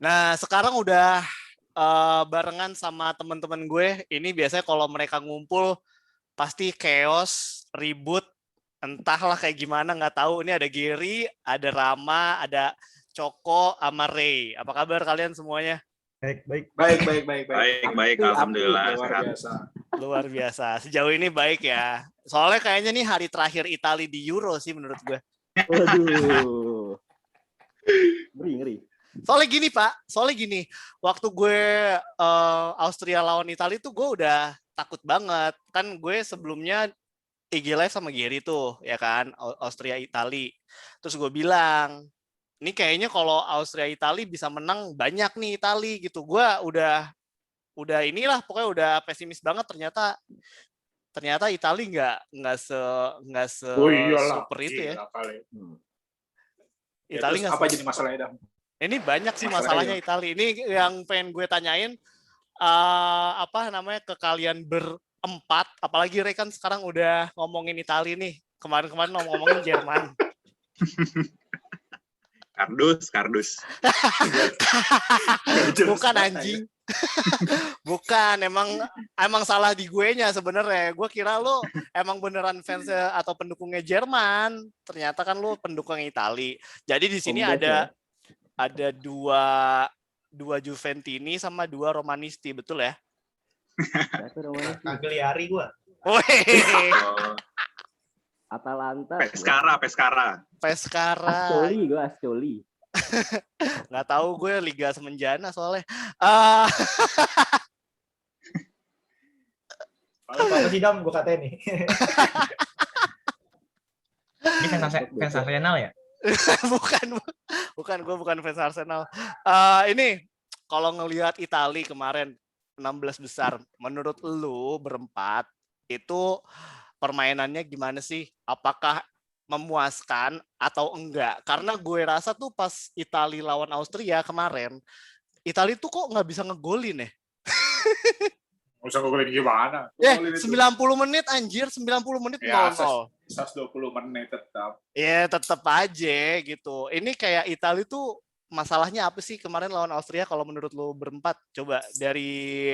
Nah, sekarang udah barengan sama teman-teman gue. Ini biasanya kalau mereka ngumpul pasti chaos, ribut, entahlah kayak gimana, nggak tahu. Ini ada Gary, ada Rama, ada Coko, sama Ray. Apa kabar kalian semuanya? Baik. Baik, alhamdulillah sehat. Luar biasa. Sejauh ini baik ya. Soalnya kayaknya nih hari terakhir Italia di Euro sih menurut gue. Waduh. Ngeri. Soalnya gini, waktu gue Austria lawan Italia tuh gue udah takut banget. Kan gue sebelumnya IG Live sama Gary tuh, ya kan, Austria Italia. Terus gue bilang, ini kayaknya kalau Austria Italia bisa menang banyak nih Italia gitu. Gue udah inilah pokoknya udah pesimis banget. Ternyata Italia nggak se super itu ya. Italia apa jadi masalahnya, Dam? Ini banyak sih masalahnya Italia. Ini yang pengen gue tanyain ke kalian berempat, apalagi Ray kan sekarang udah ngomongin Italia nih. Kemarin ngomongin Jerman. Kardus. Bukan anjing. Bukan, emang salah di guenya sebenarnya. Gue kira lu emang beneran fans atau pendukungnya Jerman. Ternyata kan lu pendukung Italia. Jadi di sini ada dua Juventini sama dua Romanisti, betul ya? Cagliari gua. Atalanta. Pescara. Ascoli. Nggak tahu gue Liga Semenjana soalnya. Apa sih, Dam? Gua katain nih. Ini fans Arsenal ya? bukan gue bukan fans Arsenal. Ini kalau ngelihat Italia kemarin 16 besar, menurut lu berempat itu permainannya gimana sih? Apakah memuaskan atau enggak? Karena gue rasa tuh pas Italia lawan Austria kemarin, Italia tuh kok nggak bisa ngegolin ya? Nggak bisa ngegolin gimana? 90 menit anjir, 90 menit ya, 0-0. 120 menit tetap. Ya tetap aja gitu. Ini kayak Italia tuh masalahnya apa sih kemarin lawan Austria kalau menurut lo berempat? Coba dari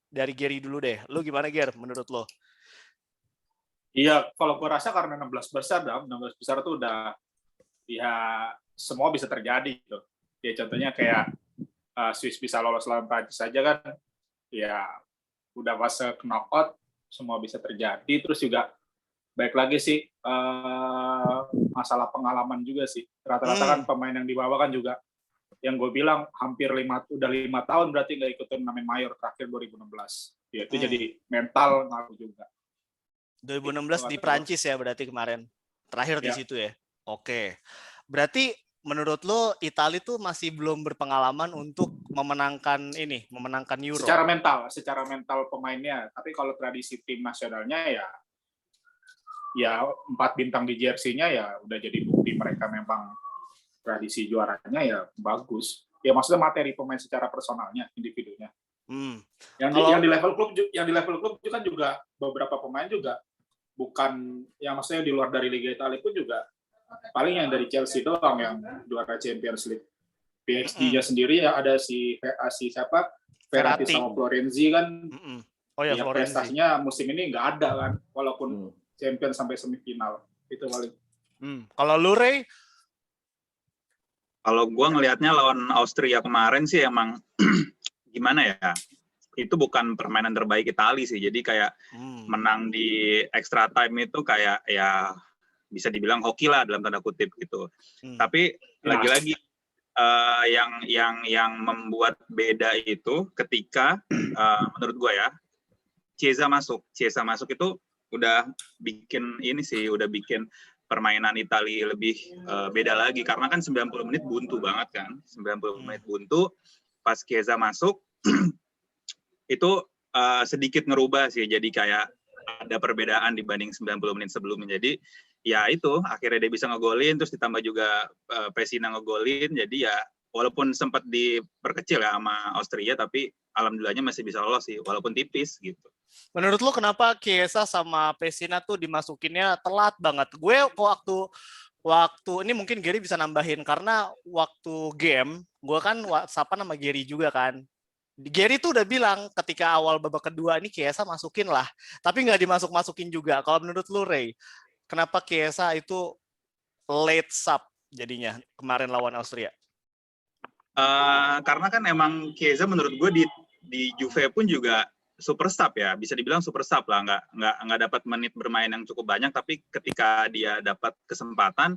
Gary dulu deh. Lo gimana Ger menurut lo? Iya, kalau gue rasa karena 16 besar, Dam, 16 besar tuh udah ya semua bisa terjadi gitu. Ya contohnya kayak Swiss bisa lolos lawan Prancis saja kan. Ya udah fase knockout, semua bisa terjadi. Terus juga baik lagi sih masalah pengalaman juga sih. Rata-rata kan pemain yang dibawa kan juga yang gue bilang hampir 5 tahun berarti nggak ikut turnamen mayor terakhir 2016. Ya itu jadi mental ngaruh juga. 2016 di Prancis ya berarti kemarin. Terakhir di situ ya. Oke. Berarti menurut lo Italia tuh masih belum berpengalaman untuk memenangkan Euro. Secara mental pemainnya. Tapi kalau tradisi tim nasionalnya ya 4 bintang di jersey-nya ya udah jadi bukti mereka memang tradisi juaranya ya bagus. Ya maksudnya materi pemain secara personalnya, individunya. Yang di level klub kan juga beberapa pemain juga bukan yang maksudnya di luar dari Liga Italia pun juga paling yang dari Chelsea doang yang juara Champions League. PSG-nya sendiri ya ada si siapa? Verratti sama Florenzi kan. Ya prestasinya musim ini nggak ada kan, walaupun champion sampai semifinal. Itu paling. Kalau lu Ray? Kalau gue ngelihatnya lawan Austria kemarin sih emang gimana ya? Itu bukan permainan terbaik Italia sih. Jadi kayak menang di extra time itu kayak ya bisa dibilang hoki lah dalam tanda kutip gitu. Tapi lagi-lagi yang membuat beda itu ketika menurut gue ya Chiesa masuk itu udah bikin permainan Italia lebih beda lagi karena kan 90 menit buntu banget kan. 90 menit buntu pas Chiesa masuk itu sedikit ngerubah sih, jadi kayak ada perbedaan dibanding 90 menit sebelumnya. Jadi ya itu akhirnya dia bisa ngegolin, terus ditambah juga Pessina ngegolin, jadi ya walaupun sempat diperkecil ya sama Austria, tapi alhamdulillahnya masih bisa lolos sih, walaupun tipis gitu. Menurut lo kenapa Chiesa sama Pessina tuh dimasukinnya telat banget? Gue waktu waktu ini mungkin Gary bisa nambahin karena waktu game gue kan WhatsAppan sama Gary juga kan. Gary tuh udah bilang ketika awal babak kedua ini Chiesa masukin lah, tapi nggak dimasuk-masukin juga. Kalau menurut lu Ray, kenapa Chiesa itu late sub jadinya kemarin lawan Austria? Karena kan emang Chiesa menurut gue di Juve pun juga super sub ya, bisa dibilang super sub lah, nggak dapat menit bermain yang cukup banyak, tapi ketika dia dapat kesempatan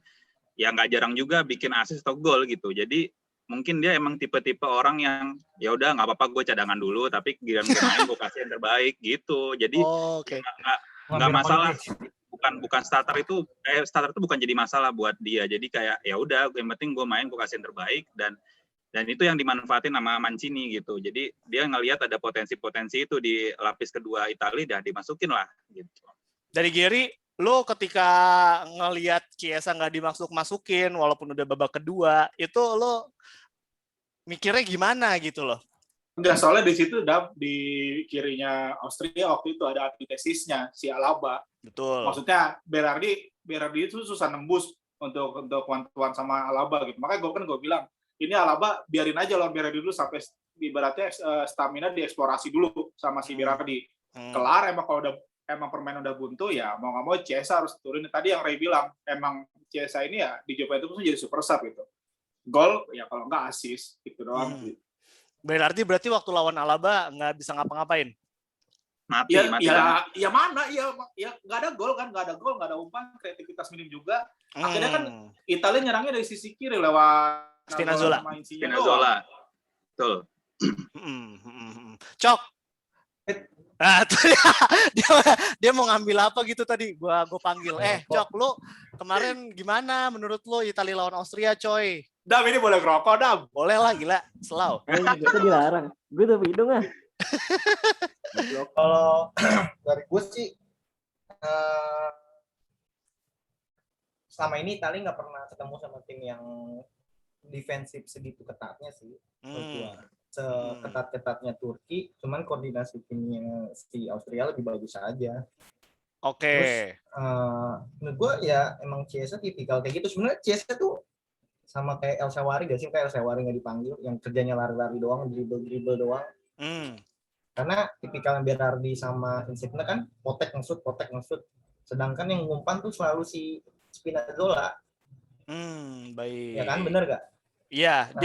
ya nggak jarang juga bikin assist atau gol gitu. Jadi mungkin dia emang tipe-tipe orang yang ya udah nggak apa-apa gue cadangan dulu, tapi giliran gue main gue kasih yang terbaik gitu. Jadi nggak masalah, bukan starter itu bukan jadi masalah buat dia. Jadi kayak ya udah yang penting gue main gue kasih yang terbaik, dan itu yang dimanfaatin sama Mancini gitu. Jadi dia ngelihat ada potensi-potensi itu di lapis kedua Italia, dan dimasukin lah gitu. Dari Gary, lo ketika ngelihat Chiesa nggak dimasuk-masukin walaupun udah babak kedua, itu lo mikirnya gimana gitu loh? Enggak, soalnya di situ di kirinya Austria waktu itu ada antitesisnya si Alaba. Betul. Maksudnya Berardi itu susah nembus untuk one-to-one sama Alaba gitu. Makanya gue bilang, ini Alaba biarin aja lawan Berardi dulu sampai ibaratnya stamina dieksplorasi dulu sama si Berardi. Kelar emang kalau emang permainan udah buntu ya mau nggak mau Chiesa harus turun. Tadi yang Ray bilang emang Chiesa ini ya di Juventus itu jadi super sub gitu. Gol ya kalau nggak assist gitu doang. Berarti waktu lawan Alaba nggak bisa ngapa-ngapain. Mati. Ya mana ya nggak ada gol, nggak ada umpan, kreativitas minim juga. Akhirnya kan Italia nyerangnya dari sisi kiri lewat Spinazzola. Betul. Cok. Nah, dia mau ngambil apa gitu tadi? Gua panggil. Cok, lu kemarin gimana menurut lu Italia lawan Austria, coy? Dam, ini boleh ngerokok, Dam? Boleh lah, gila. Selau. Itu dilarang. Gue udah hidung ah. Kalau dari gue sih, selama ini Italia nggak pernah ketemu sama tim yang defensif segitu ketatnya sih. Seketat-ketatnya Turki, cuman koordinasi timnya si Austria lebih bagus aja. Oke. Terus menurut gue ya emang Chiesa tipikal kayak gitu. Sebenarnya Chiesa tuh sama kayak El Shaarawy gak sih? Kayak El Shaarawy nggak dipanggil, yang kerjanya lari-lari doang, dribble doang. Karena tipikal Berardi sama Insigne kan potek nge-shoot. Sedangkan yang ngumpan tuh selalu si Spinazzola. Baik. Ya kan, bener gak? Iya,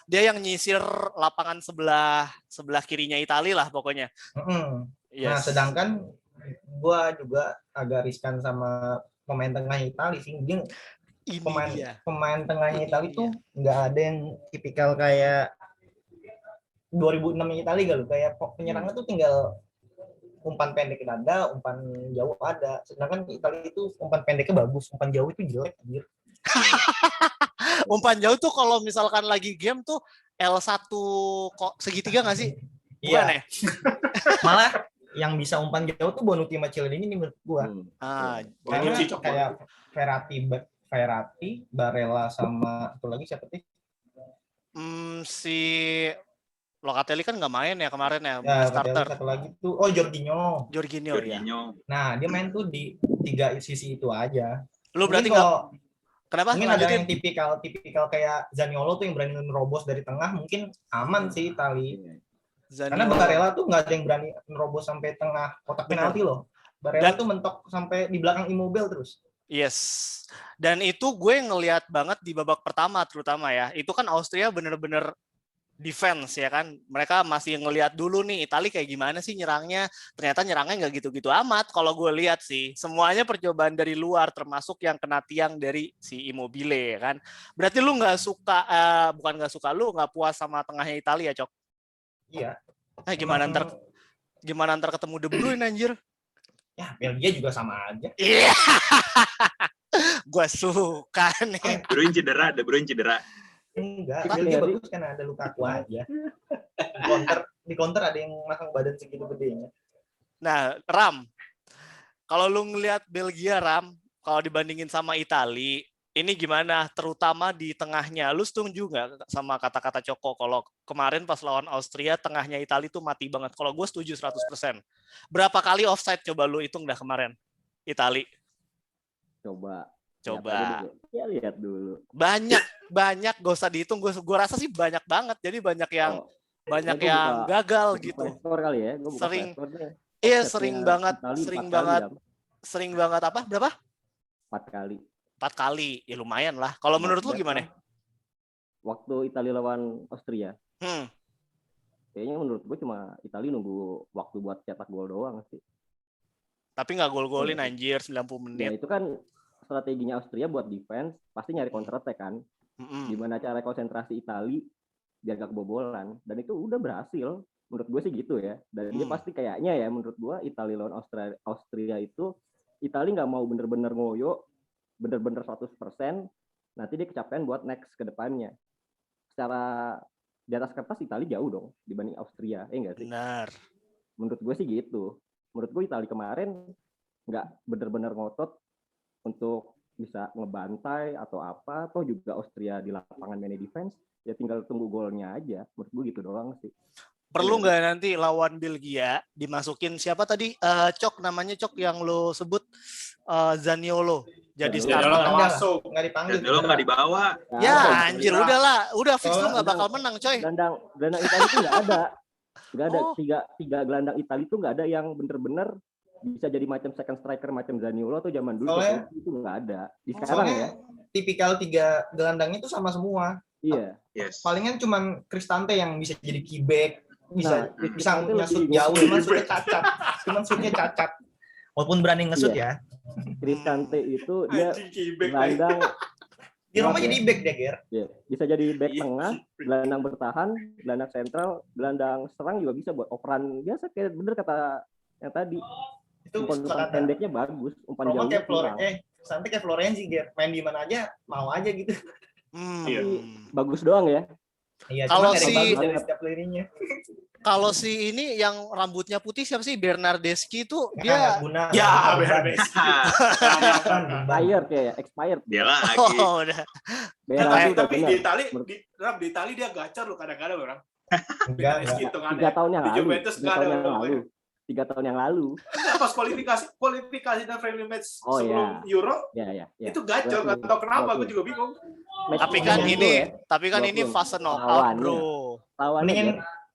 dia yang nyisir lapangan sebelah kirinya Italia lah pokoknya. Yes. Nah, sedangkan gua juga agak riskan sama pemain tengah Italia sih. Dia pemain tengahnya Italia tuh nggak ada yang tipikal kayak 2006 Italia gak lu, kayak penyerangnya tuh tinggal umpan pendek ada, umpan jauh ada. Sedangkan Italia itu umpan pendeknya bagus, umpan jauh itu jelek anjir. Umpan jauh tuh kalau misalkan lagi game tuh L1 kok segitiga nggak sih? Bukan ya? Malah yang bisa umpan jauh tuh Bonucci sama Chiellini ini menurut gua. Karena kayak Verratti, Barella sama satu lagi siapa sih? Si Locatelli kan nggak main ya kemarin ya, starter. Satu lagi tuh, Jorginho. Ya. Nah, dia main tuh di 3 sisi itu aja. Lu berarti nggak? Kenapa? Mungkin ada yang tipikal kayak Zaniolo tuh yang berani nerobos dari tengah, mungkin aman sih Italia. Karena Barella tuh nggak ada yang berani nerobos sampai tengah kotak penalti loh. Barella tuh mentok sampai di belakang Immobile terus. Yes. Dan itu gue ngelihat banget di babak pertama terutama ya. Itu kan Austria bener-bener defense ya kan. Mereka masih ngelihat dulu nih Italia kayak gimana sih nyerangnya. Ternyata nyerangnya nggak gitu-gitu amat kalau gue lihat sih. Semuanya percobaan dari luar termasuk yang kena tiang dari si Immobile ya kan. Berarti lu nggak suka, bukan nggak suka, lu nggak puas sama tengahnya Italia, Cok? Iya. Nah, gimana ntar ketemu De Bruyne anjir? Ya, Belgia juga sama aja. Iya. Gua suka nih. De Bruyne cedera. Enggak, Belgia bagus karena ada Lukaku aja. Di counter ada yang masang badan segitu gedenya. Nah, Ram, kalau lu ngelihat Belgia, Ram, kalau dibandingin sama Italia, ini gimana? Terutama di tengahnya. Lu setuju nggak sama kata-kata Coko? Kalau kemarin pas lawan Austria, tengahnya Italia tuh mati banget. Kalau gue setuju 100%. Berapa kali offside coba lu hitung dah kemarin? Italia. Coba Coba. Ya lihat dulu. Banyak gak usah dihitung. Gue rasa sih banyak banget. Jadi banyak yang gagal gitu. Kali ya. Sering banget apa? Berapa? 4 kali. 4 kali. Ya lumayan lah. Kalau menurut lu gimana? Waktu Italia lawan Austria. Kayaknya menurut gue cuma Italia nunggu waktu buat cetak gol doang sih. Tapi nggak gol-golin anjir 90 menit. Ya itu kan strateginya Austria buat defense, pasti nyari counter attack kan. Gimana cara konsentrasi Italia biar gak kebobolan. Dan itu udah berhasil. Menurut gue sih gitu ya. Dan dia pasti kayaknya ya menurut gue Italia lawan Austria itu Italia nggak mau bener-bener ngoyo, bener-bener 100%. Nanti dia kecapean buat next ke depannya. Secara di atas kertas Italia jauh dong dibanding Austria. Enggak sih? Benar. Menurut gue sih gitu. Menurut gue Italia kemarin nggak benar-benar ngotot untuk bisa ngebantai atau apa, toh juga Austria di lapangan main defense, ya tinggal tunggu golnya aja. Menurut gue gitu doang sih. Perlu nggak nanti lawan Belgia dimasukin siapa tadi? Cok namanya Cok yang lo sebut Zaniolo jadi starter. Masuk, nggak dipanggil. Zaniolo nggak dibawa. Ya anjir udahlah, udah fix lu nggak bakal menang coy. Gelandang Italia itu nggak ada. Nggak ada tiga gelandang Italia itu nggak ada yang bener-bener bisa jadi macam second striker macam Zaniolo atau zaman dulu. Itu nggak ada. Di sekarang ya. Tipikal 3 gelandangnya itu sama semua. Iya. Yes. Palingan cuman Cristante yang bisa jadi keyback, bisa ngesut jauh, cuman shootnya cacat. Walaupun berani ngesut ya. Cristante itu dia gelandang di Roma jadi back dia, Ger. Yeah. Bisa jadi back tengah, gelandang bertahan, gelandang sentral, gelandang serang juga bisa buat operan biasa kayak bener kata yang tadi. Itu umpan pendeknya bagus, umpan jauh. Santai kayak Florenzi, Ger. Main di mana aja mau aja gitu. Bagus doang ya. Iya, kalau si ini yang rambutnya putih siapa sih? Bernardeschi itu dia Bernardeschi. Expired. Dia lagi. Udah. Tapi di Itali dia gacor loh kadang-kadang orang. Enggak. 3 tahun yang lalu. 3 tahun yang lalu. Pas kualifikasi dan friendly match sebelum Euro. Itu gacor, nggak tahu kenapa, gue juga bingung. Tapi kan ini fase knockout, bro.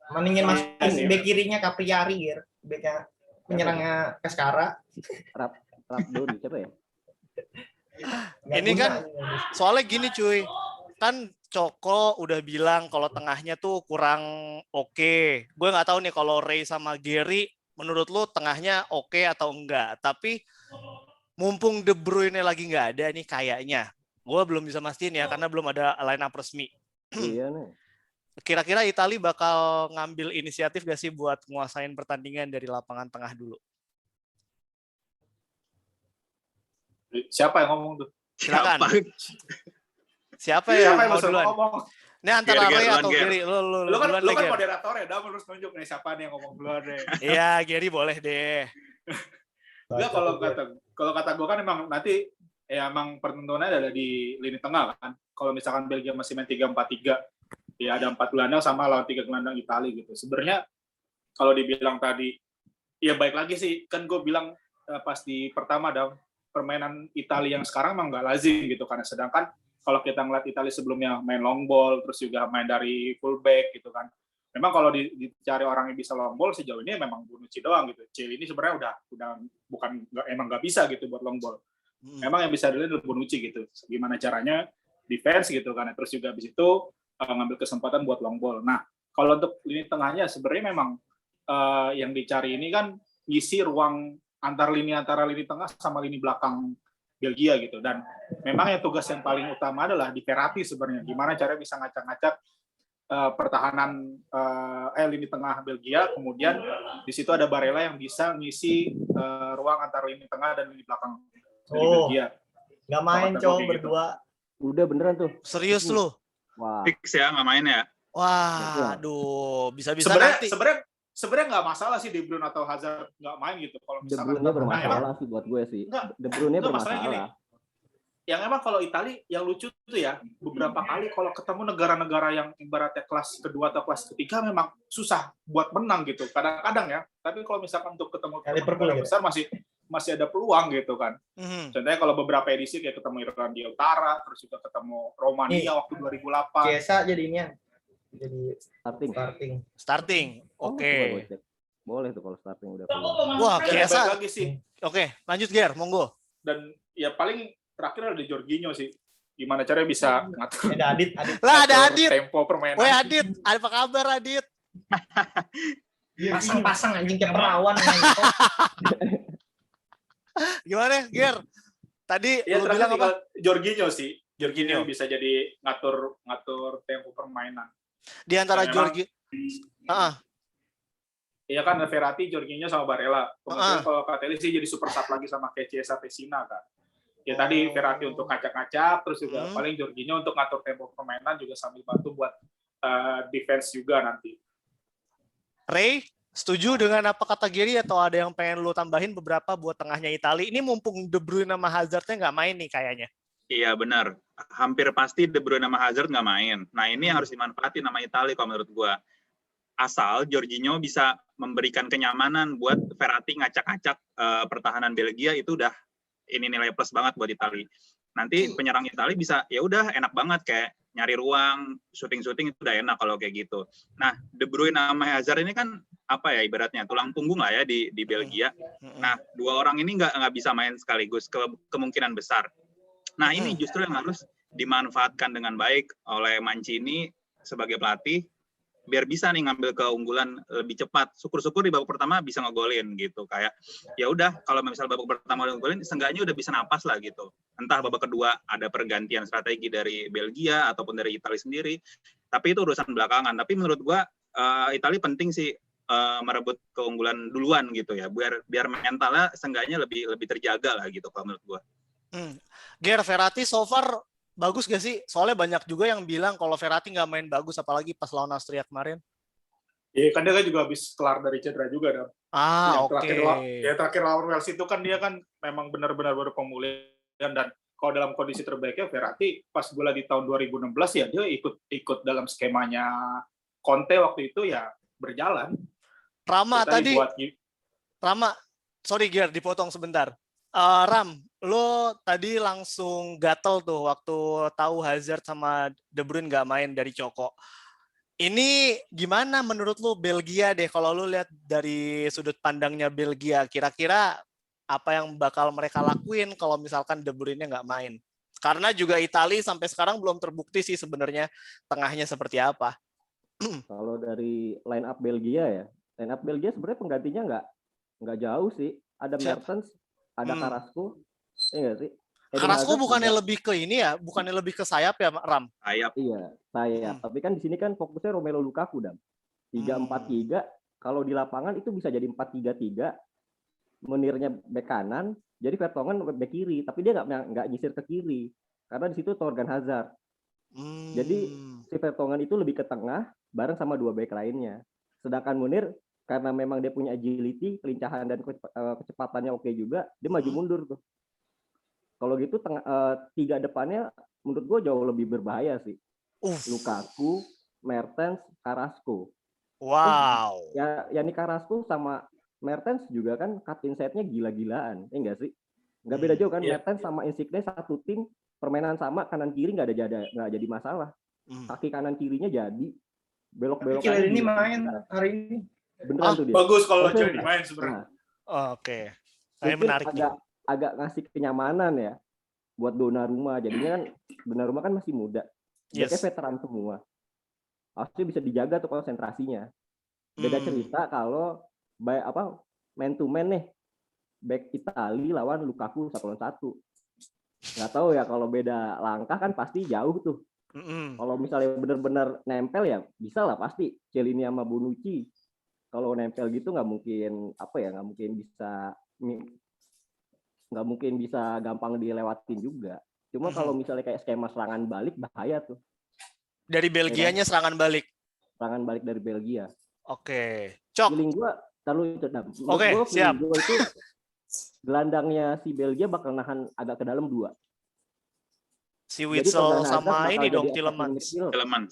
Mendingin masukin bek kirinya Capriari, Ger. Beknya penyerangnya Cascara. Rabdori siapa ya? Ini kan soalnya gini cuy. Kan Coko udah bilang kalau tengahnya tuh kurang oke. Gue nggak tahu nih kalau Ray sama Gary menurut lu tengahnya oke atau enggak. Tapi mumpung De Bruyne lagi nggak ada nih kayaknya. Gue belum bisa mastiin ya karena belum ada line up resmi. Iya nih. Kira-kira Italia bakal ngambil inisiatif gak sih buat nguasain pertandingan dari lapangan tengah dulu? Siapa yang ngomong tuh? Silakan. Siapa yang mau duluan? Ini antara Ray atau Gary. Lu kan moderator ya, udah harus nunjuk nih siapa nih yang ngomong duluan deh. Iya, Gary boleh deh. Enggak, kalau kata gue kan emang nanti emang pertentuannya ada di lini tengah kan. Kalau misalkan Belgia masih main 3-4-3, ya ada 4 gelandang sama lawan 3 gelandang Italia gitu. Sebenarnya kalau dibilang tadi, ya baik lagi sih, kan gue bilang pas di pertama ada permainan Italia yang sekarang emang nggak lazim gitu, karena sedangkan kalau kita ngeliat Italia sebelumnya main long ball, terus juga main dari fullback gitu kan. Memang kalau dicari orang yang bisa long ball sejauh ini memang Bonucci doang gitu. Cil ini sebenarnya udah bukan emang nggak bisa gitu buat long ball. Memang yang bisa dilihat adalah Bonucci gitu. Gimana caranya defense gitu kan. Terus juga habis itu ngambil kesempatan buat long ball. Nah, kalau untuk lini tengahnya sebenarnya memang yang dicari ini kan ngisi ruang antara lini tengah sama lini belakang Belgia gitu. Dan memang yang tugas yang paling utama adalah di Verratti sebenarnya. Gimana caranya bisa ngacak-ngacak pertahanan lini tengah Belgia, kemudian di situ ada Barella yang bisa ngisi ruang antara lini tengah dan lini belakang dari Belgia. Nggak main cowok berdua. Udah beneran tuh. Serius lu? Wah. Fix ya nggak main ya? Wah, aduh, bisa-bisa nanti. Sebenarnya nggak masalah sih De Bruyne atau Hazard nggak main gitu. Kalau misalkan De Bruyne bermasalah sih buat gue sih. De Bruyne bermasalah. Yang emang kalau Italia yang lucu tuh ya, beberapa kali kalau ketemu negara-negara yang ibaratnya kelas kedua atau kelas ketiga memang susah buat menang gitu. Kadang-kadang ya. Tapi kalau misalkan untuk ketemu negara besar masih ada peluang gitu kan. Contohnya kalau beberapa edisi kayak ketemu Irlandia Utara, terus juga ketemu Romania waktu 2008. Ciesa jadinya jadi Starting. Oke. Boleh tuh kalau starting udah Wah, Ciesa lagi sih. Oke, lanjut Ger, monggo. Dan ya paling terakhir ada Jorginho sih. Gimana caranya bisa ngatur? Ada Adit. Lah ada Adit. Tempo permainan. Woi Adit, apa kabar Adit? Pasang-pasang anjing kayak perawan. Gimana, Ger? Tadi ya, lu bilang apa? Jorginho sih. Jorginho bisa jadi ngatur tempo permainan. Di antara Jorginho. Iya kan Verratti, Jorginho sama Barella. Kemudian kalau Katelli sih jadi super sub lagi sama Chiesa, Pessina kan. Ya tadi Verratti untuk ngacak-ngacak, terus juga paling Jorginho untuk ngatur tempo permainan juga sambil bantu buat defense juga nanti. Ray, setuju dengan apa kata Gary atau ada yang pengen lu tambahin beberapa buat tengahnya Italia? Ini mumpung De Bruyne sama Hazard-nya nggak main nih kayaknya. Iya benar. Hampir pasti De Bruyne sama Hazard nggak main. Nah ini harus dimanfaatin sama Italia kalau menurut gua. Asal Jorginho bisa memberikan kenyamanan buat Verratti ngacak-ngacak pertahanan Belgia itu udah ini nilai plus banget buat Italia. Nanti penyerang Italia bisa ya udah enak banget kayak nyari ruang, syuting-syuting itu udah enak kalau kayak gitu. Nah, De Bruyne sama Hazard ini kan apa ya ibaratnya tulang punggung lah ya di Belgia. Nah, dua orang ini nggak bisa main sekaligus kemungkinan besar. Nah, ini justru yang harus dimanfaatkan dengan baik oleh Mancini sebagai pelatih biar bisa nih ngambil keunggulan lebih cepat. Syukur-syukur di babak pertama bisa ngegolin gitu. Kayak ya udah kalau misalnya babak pertama ngegolin seenggaknya udah bisa napas lah gitu. Entah babak kedua ada pergantian strategi dari Belgia ataupun dari Italia sendiri. Tapi itu urusan belakangan. Tapi menurut gua Italia penting sih merebut keunggulan duluan gitu ya. Biar mentalnya seenggaknya lebih terjaga lah gitu kalau menurut gua. Ger, Verratti so far bagus gak sih? Soalnya banyak juga yang bilang kalau Verratti nggak main bagus, apalagi pas lawan Austria kemarin. Iya, kan dia kan juga habis kelar dari cedera juga dong. Oke. Terakhir lawan Wales itu kan dia kan memang benar-benar baru pemulihan dan kalau dalam kondisi terbaiknya Verratti pas bola di tahun 2016 ya dia ikut dalam skemanya Conte waktu itu ya berjalan. Rama, sorry Ger, dipotong sebentar. Ram, lo tadi langsung gatel tuh waktu tahu Hazard sama De Bruyne nggak main dari Coko. Ini gimana menurut lo Belgia deh, kalau lo lihat dari sudut pandangnya Belgia, kira-kira apa yang bakal mereka lakuin kalau misalkan De Bruyne nggak main? Karena juga Italia sampai sekarang belum terbukti sih sebenarnya tengahnya seperti apa. Kalau dari line up Belgia sebenarnya penggantinya nggak jauh sih. Ada Mertens, ada Carrasco, enggak sih? Carrasco bukannya lebih ke ini ya, bukannya lebih ke sayap ya, Ram? Sayap. Iya, sayap. Tapi kan di sini kan fokusnya Romelu Lukaku, Dam. 3-4-3, kalau di lapangan itu bisa jadi 4-3-3, Munirnya bek kanan, jadi Vertonghen bek kiri, tapi dia nggak nyisir ke kiri, karena di situ Thorgan Hazard. Jadi si Vertonghen itu lebih ke tengah, bareng sama dua bek lainnya. Sedangkan Munir karena memang dia punya agility, kelincahan dan kecepatannya oke juga, dia maju mundur tuh. Kalau gitu tiga depannya menurut gue jauh lebih berbahaya sih. Lukaku, Mertens, Carrasco. Wow. Ya nih Carrasco sama Mertens juga kan cut inside-nya gila-gilaan, enggak sih? Nggak beda jauh kan, Mertens sama Insigne satu tim, permainan sama, kanan kiri nggak jadi masalah. Kaki kanan kirinya jadi belok-belok. Kira ini main hari ini. Beneran tuh dia. Bagus kalau Chile main sebenarnya. Oke. Saya menarik agak ngasih kenyamanan ya buat Donnarumma. Jadinya kan Donnarumma kan masih muda. Dia kayak veteran semua. Harusnya bisa dijaga tuh konsentrasinya. Beda cerita kalau man to man nih. Back Itali lawan Lukaku 1-1. Nggak tahu ya kalau beda langkah kan pasti jauh tuh. Kalau misalnya benar-benar nempel ya bisa lah pasti. Chiellini sama Bonucci. Kalau nempel gitu nggak mungkin bisa gampang dilewatin juga. Cuma kalau misalnya kayak skema serangan balik bahaya tuh. Dari Belgianya serangan balik. Serangan balik dari Belgia. Oke. Cok. Feeling gua Oke, siap. Gua itu gelandangnya si Belgia bakal nahan agak ke dalam 2. Si Witsel sama ini dong Tielemans.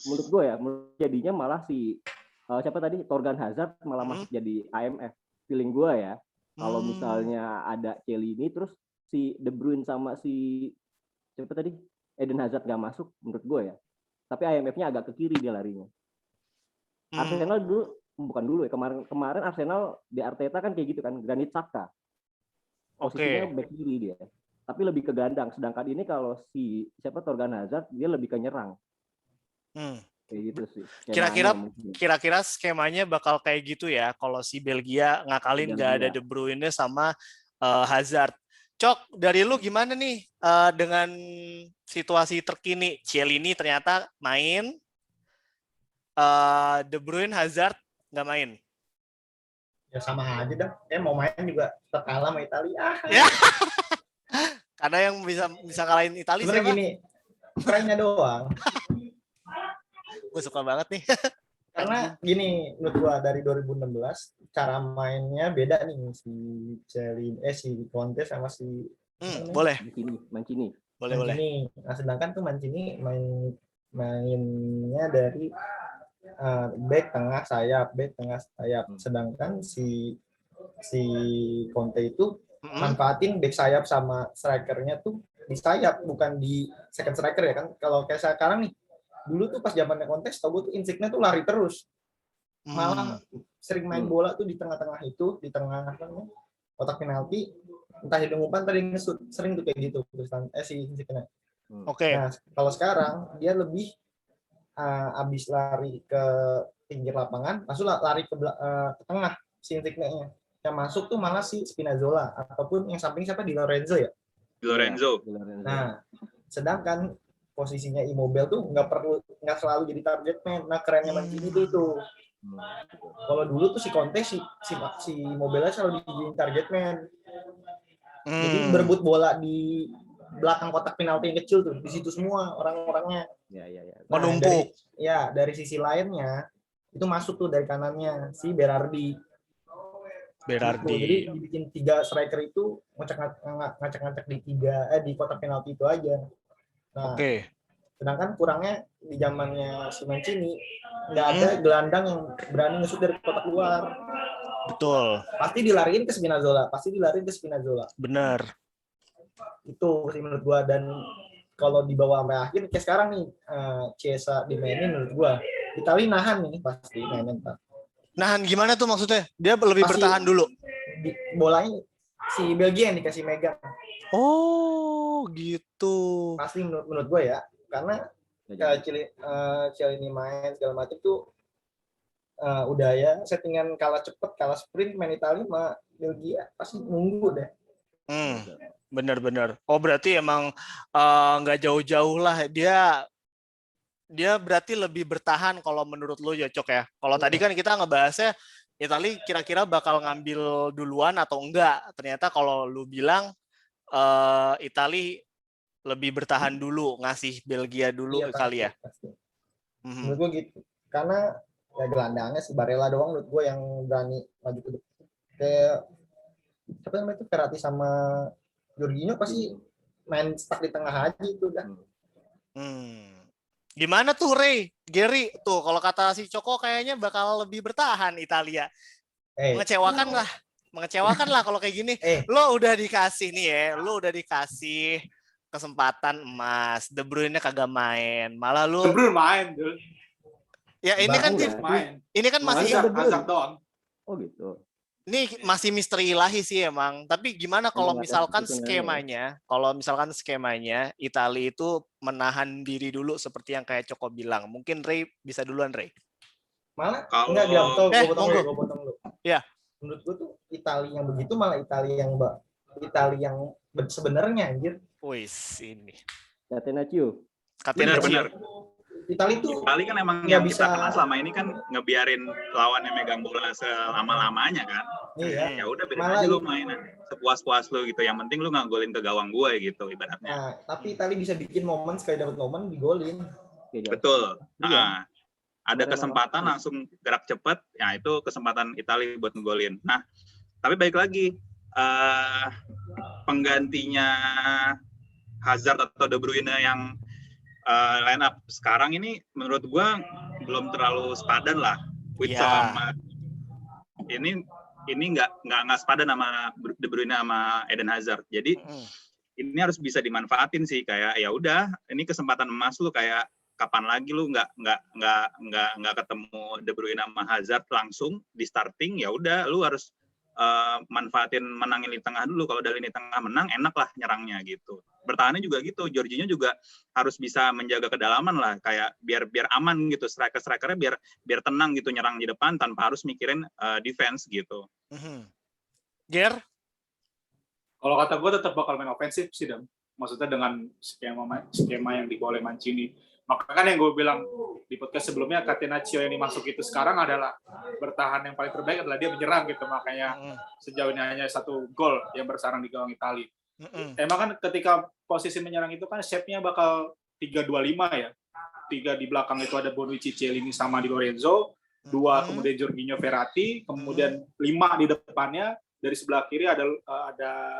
Menurut gue ya, jadinya malah si siapa tadi Thorgan Hazard malah masuk jadi AMF. Feeling gue ya. Kalau misalnya ada Chiellini terus si De Bruyne sama si siapa tadi Eden Hazard nggak masuk menurut gue ya. Tapi IMF-nya agak ke kiri dia larinya. Arsenal bukan dulu ya, kemarin Arsenal di Arteta kan kayak gitu kan, Granit Xhaka. Posisinya back kiri dia. Tapi lebih ke gelandang. Sedangkan ini kalau si Thorgan Hazard dia lebih ke nyerang. Kayak gitu sih. Kira-kira skemanya bakal kayak gitu ya kalau si Belgia ngakalin nggak ada De Bruyne sama Hazard. Cok, dari lu gimana nih dengan situasi terkini? Chiellini ternyata main, De Bruyne, Hazard nggak main. Ya sama aja dah. Mau main juga terkalah sama Italia. Karena yang bisa ngalahin Italia siapa? Gini, kerennya doang. Gue suka banget nih. Karena gini, menurut gua dari 2016 cara mainnya beda nih si Conte sama si boleh. Mancini. Boleh. Nah, sedangkan tuh Mancini mainnya dari back tengah sayap. Sedangkan si Conte itu manfaatin back sayap sama strikernya tuh di sayap, bukan di second striker ya kan. Kalau kayak sekarang nih, dulu tuh pas zamannya Conte, tau gue tuh Insigne tuh lari terus. Malah sering main bola tuh di tengah-tengah itu, di tengah kotak penalti, entah hidung umpan tadi ngesut, sering tuh kayak gitu si Insigne. Nah, kalau sekarang dia lebih abis lari ke pinggir lapangan, langsung lari ke tengah si Insigne-nya. Yang masuk tuh malah si Spinazzola ataupun yang samping siapa, Di Lorenzo ya? Di Lorenzo. Nah, sedangkan posisinya Immobile tuh nggak selalu jadi target man. Nah, kerennya Mancini tuh. Kalau dulu tuh si Conte si Immobile selalu dijadiin target man. Jadi berebut bola di belakang kotak penalti yang kecil tuh, di situ semua orang-orangnya. Nah, menumpuk. Dari sisi lainnya itu masuk tuh dari kanannya si Berardi. Jadi dibikin 3 striker itu ngacak-ngacak di kotak penalti itu aja. Nah, sedangkan kurangnya di zamannya si Mancini nggak ada gelandang yang berani ngesut dari kotak luar. Betul. Pasti dilariin ke Spinazzola. Benar. Itu sih menurut gua. Dan kalau dibawa sampai akhir kayak sekarang nih, Chiesa dimainin, menurut gua Italia nahan nih pasti mainin. Nahan gimana tuh maksudnya? Dia lebih pasti bertahan dulu. Bolanya si Belgia yang dikasih megang. Oh, gitu. Pasti menurut gue ya. Karena Chiellini main segala macam tuh udah ya settingan kalah cepet, kalah sprint, main Italia sama Belgia pasti nunggu deh. Bener. Oh, berarti emang nggak jauh-jauh lah. Dia berarti lebih bertahan kalau menurut lo ya, Cok ya. Kalau tadi kan kita ngebahasnya Italia kira-kira bakal ngambil duluan atau enggak. Ternyata kalau lu bilang Italia lebih bertahan dulu, ngasih Belgia dulu kali ya. Menurut gue gitu. Karena ya gelandangnya si Barella doang menurut gue yang berani maju ke depan. Kayak siapa namanya itu, Verratti sama Jorginho pasti main stuck di tengah aja itu udah. Gimana tuh Gary tuh kalau kata si Coko kayaknya bakal lebih bertahan Italia. Mengecewakan lah kalau kayak gini. Lo udah dikasih nih ya, lo udah dikasih kesempatan emas. De Bruyne kagak main, malah lo. De Bruyne main, dude. Ya ini kan main. Ini kan masih Hazard doang. Oh gitu. Ini masih misteri ilahi sih emang. Tapi gimana kalau misalkan skemanya, Italia itu menahan diri dulu seperti yang kayak Coko bilang. Mungkin Ray bisa duluan, Ray. Malah enggak bilang gue potong lu. Ya. Menurut gue tuh Italia yang begitu malah Italia yang sebenarnya anjir. Wis ini. Catenaccio. Benar. Italia kan emang yang bisa. Kita kenal selama ini kan ngebiarin lawannya megang bola selama-lamanya kan. Iya. Ya udah biarin aja lu mainan sepuas-puas lu gitu. Yang penting lu nggak golin ke gawang gue gitu ibaratnya. Nah, tapi Italia bisa bikin momen sekali dapat momen digolin. Betul. Nah, ada kesempatan langsung gerak cepat, ya itu kesempatan Italia buat ngegolin. Nah, tapi balik lagi penggantinya Hazard atau De Bruyne yang line up sekarang ini menurut gua belum terlalu sepadan lah. Sama ini ini nggak sepadan sama De Bruyne sama Eden Hazard. Jadi ini harus bisa dimanfaatin sih, kayak ya udah ini kesempatan emas lu, kayak kapan lagi lu nggak ketemu De Bruyne sama Hazard langsung di starting, ya udah lu harus manfaatin menangin di tengah dulu. Kalau dari lini tengah menang, enak lah nyerangnya gitu. Bertahannya juga gitu. Jorginho juga harus bisa menjaga kedalaman lah, kayak biar aman gitu. Strikernya biar tenang gitu nyerang di depan tanpa harus mikirin defense gitu. Ger? Kalau kata gue tetap bakal main ofensif sih, Dam. Maksudnya dengan skema yang dibawa oleh Mancini. Maka kan yang gue bilang di podcast sebelumnya, Catenaccio yang dimasuk itu sekarang adalah bertahan yang paling terbaik adalah dia menyerang gitu. Makanya sejauh ini hanya 1 gol yang bersarang di gawang Itali. Emang kan ketika posisi menyerang itu kan shape-nya bakal 3-2-5 ya. 3 di belakang itu ada Bonucci, Chiellini sama Di Lorenzo. 2 kemudian Jorginho, Verratti. Kemudian 5 di depannya. Dari sebelah kiri ada